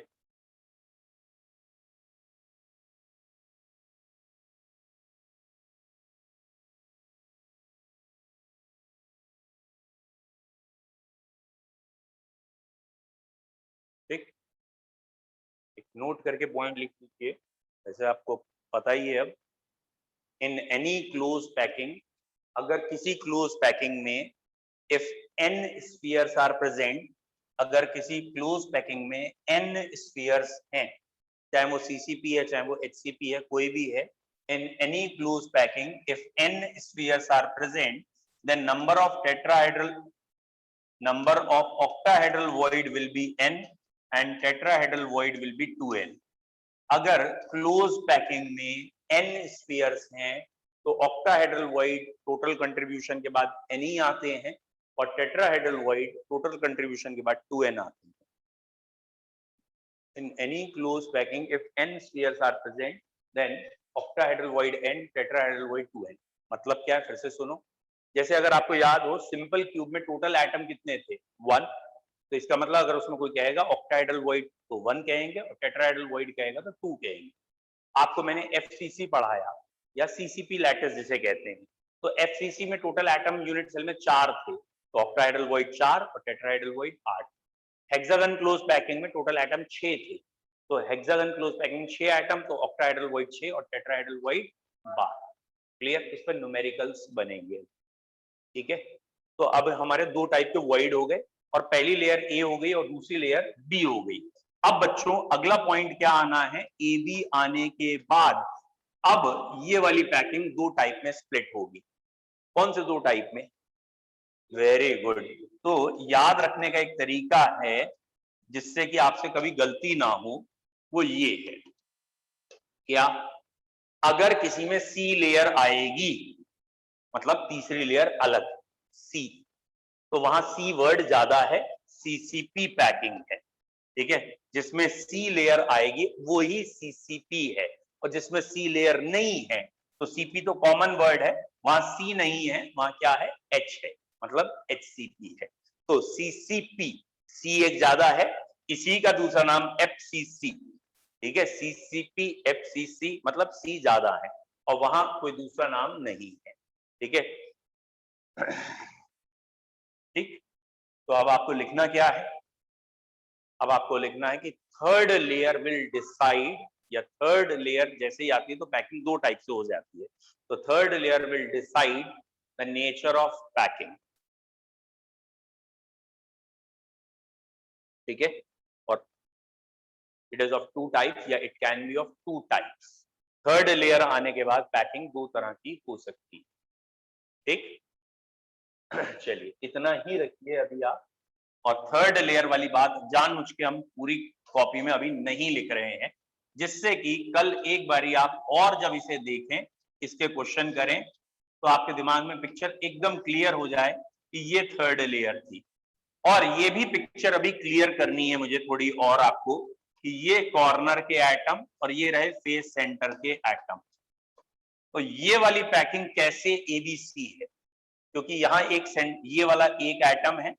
ठीक, एक नोट करके पॉइंट लिख लीजिए, वैसे आपको पता ही है। अब इन एनी क्लोज पैकिंग, अगर किसी क्लोज पैकिंग में if n spheres are present, अगर किसी क्लोज पैकिंग में n स्फीयर्स हैं, चाहे वो CCP है चाहे वो HCP है, कोई भी है, in any closed packing if n spheres are present, then number of octahedral void will be n and tetrahedral void will be 2n। अगर क्लोज पैकिंग में n स्फीयर्स हैं तो ऑक्टाहेड्रल वॉइड टोटल कंट्रीब्यूशन के बाद n ही आते हैं, और टेट्राहेड्रल वॉइड टोटल कंट्रीब्यूशन के बाद 2n आते हैं। In any closed packing, if n spheres are present, then octahedral void n, tetrahedral void 2n। मतलब क्या है, फिर से सुनो। जैसे अगर आपको याद हो, सिंपल क्यूब में टोटल एटम कितने थे, 1, तो इसका मतलब अगर उसमें कोई कहेगा ऑक्टाहेड्रल वॉइड तो 1 कहेंगे, और टेट्राहेड्रल वॉइड कहेगा तो 2 कहेंगे। आपको मैंने FCC पढ़ाया या CCP लैटिस जिसे कहते हैं, तो FCC में टोटल एटम यूनिट सेल में 4 थे, तो ऑक्टाहेड्रल वॉइड 4 और tetrahedral void 8। Hexagon close packing में टोटल एटम 6 थे, तो हेक्सागन क्लोज पैकिंग में 6 एटम, तो ऑक्टाहेड्रल वॉइड 6 और टेट्राहेड्रल वॉइड 12। क्लियर, इस पर न्यूमेरिकल्स बनेंगे, ठीक है। तो अब हमारे दो टाइप के वॉइड हो गए, और पहली लेयर A हो गई और दूसरी लेयर B हो गई। अब बच्चों अगला पॉइंट क्या आना है, AB आने के बाद अब ये वाली पैकिंग दो टाइप में स्प्लिट होगी। कौन से दो टाइप में, वेरी गुड। तो याद रखने का एक तरीका है जिससे कि आपसे कभी गलती ना हो, वो ये है, क्या, अगर किसी में C लेयर आएगी, मतलब तीसरी लेयर अलग C, तो वहां C वर्ड ज्यादा है, CCP पैकिंग है, ठीक है। जिसमें C लेयर आएगी वो ही CCP है, और जिसमें C लेयर नहीं है, तो CP तो कॉमन वर्ड है, वहां C नहीं है, वहां क्या है, H है, मतलब HCP है। तो CCP, C एक ज्यादा है, इसी का दूसरा नाम FCC, ठीक है। CCP FCC मतलब C ज्यादा है और वहां कोई दूसरा नाम नहीं है, ठीक है। ठीक, तो अब आपको लिखना क्या है, अब आपको लिखना है कि थर्ड लेयर विल डिसाइड, या थर्ड लेयर जैसे ही आती है तो पैकिंग दो टाइप से हो जाती है, तो third layer will decide the nature of packing, ठीक है। और it is of two types या it can be of two types. Third layer आने के बाद पैकिंग दो तरह की हो सकती है, ठीक। चलिए इतना ही रखिए अभी आप, और थर्ड लेयर वाली बात जानबूझ के हम पूरी कॉपी में अभी नहीं लिख रहे हैं, जिससे कि कल एक बारी आप और जब इसे देखें, इसके क्वेश्चन करें, तो आपके दिमाग में पिक्चर एकदम क्लियर हो जाए कि ये थर्ड लेयर थी। और ये भी पिक्चर अभी क्लियर करनी है मुझे थोड़ी और आपको, कि ये कॉर्नर के एटम और ये रहे फेस सेंटर के एटम, तो ये वाली पैकिंग कैसे ABC है, क्योंकि यहाँ ये वाला एक एटम है,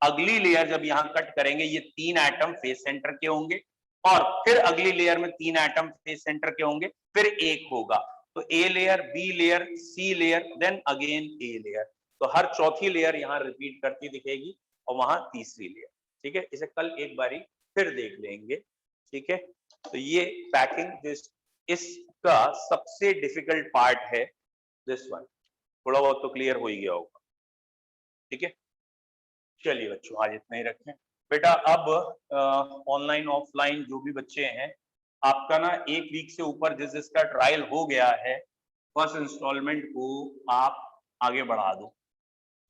अगली लेयर जब यहाँ कट करेंगे ये 3 एटम फेस सेंटर के होंगे, और फिर अगली लेयर में 3 एटम फेस सेंटर के होंगे, फिर एक होगा, तो A layer, B layer, C layer, then again A layer, तो हर चौथी लेयर यहाँ रिपीट करती दिखेगी और वहां तीसरी लेयर, ठीक है। इसे कल एक बारी फिर देख लेंगे, ठीक है। तो ये पैकिंग इस उसका सबसे डिफिकल्ट पार्ट है दिस वन। थोड़ा बहुत तो क्लियर हो ही गया होगा, ठीक है। चलिए बच्चों आज इतना ही रखें। बेटा अब ऑनलाइन ऑफलाइन जो भी बच्चे हैं, आपका ना 1 वीक से ऊपर जिस जिसका ट्रायल हो गया है, फर्स्ट इंस्टॉलमेंट को आप आगे बढ़ा दो,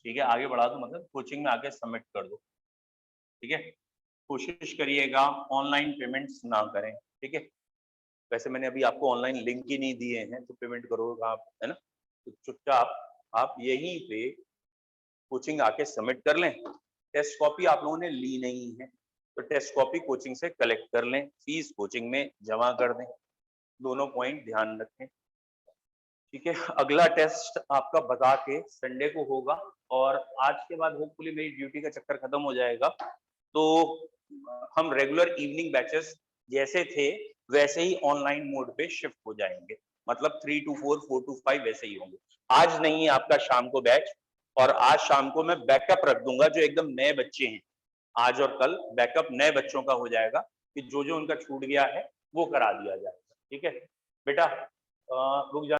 ठीक है। आगे बढ़ा दो मतलब कोचिंग में आके सबमिट कर दो, ठीक है। कोशिश करिएगा ऑनलाइन पेमेंट्स ना करें, ठीक है। वैसे मैंने अभी आपको ऑनलाइन लिंक ही नहीं दिए हैं तो पेमेंट करोगे आप, है ना। तो चुपचाप आप यहीं पे कोचिंग आके सबमिट कर लें। टेस्ट कॉपी आप लोगों ने ली नहीं है तो टेस्ट कॉपी कोचिंग से कलेक्ट कर लें, फीस कोचिंग में जमा कर दें। दोनों पॉइंट ध्यान रखें, ठीक है। अगला टेस्ट आपका बता के संडे को होगा और आज के बाद होपफुली मेरी ड्यूटी का चक्कर खत्म हो जाएगा, तो हम रेगुलर इवनिंग बैचेस जैसे थे वैसे ही ऑनलाइन मोड पे शिफ्ट हो जाएंगे। मतलब 3 to 4, 4 to 5 वैसे ही होंगे। आज नहीं है आपका शाम को बैच, और आज शाम को मैं बैकअप रख दूंगा जो एकदम नए बच्चे हैं। आज और कल बैकअप नए बच्चों का हो जाएगा कि जो जो उनका छूट गया है वो करा दिया जाएगा, ठीक है। बेटा रुक जा।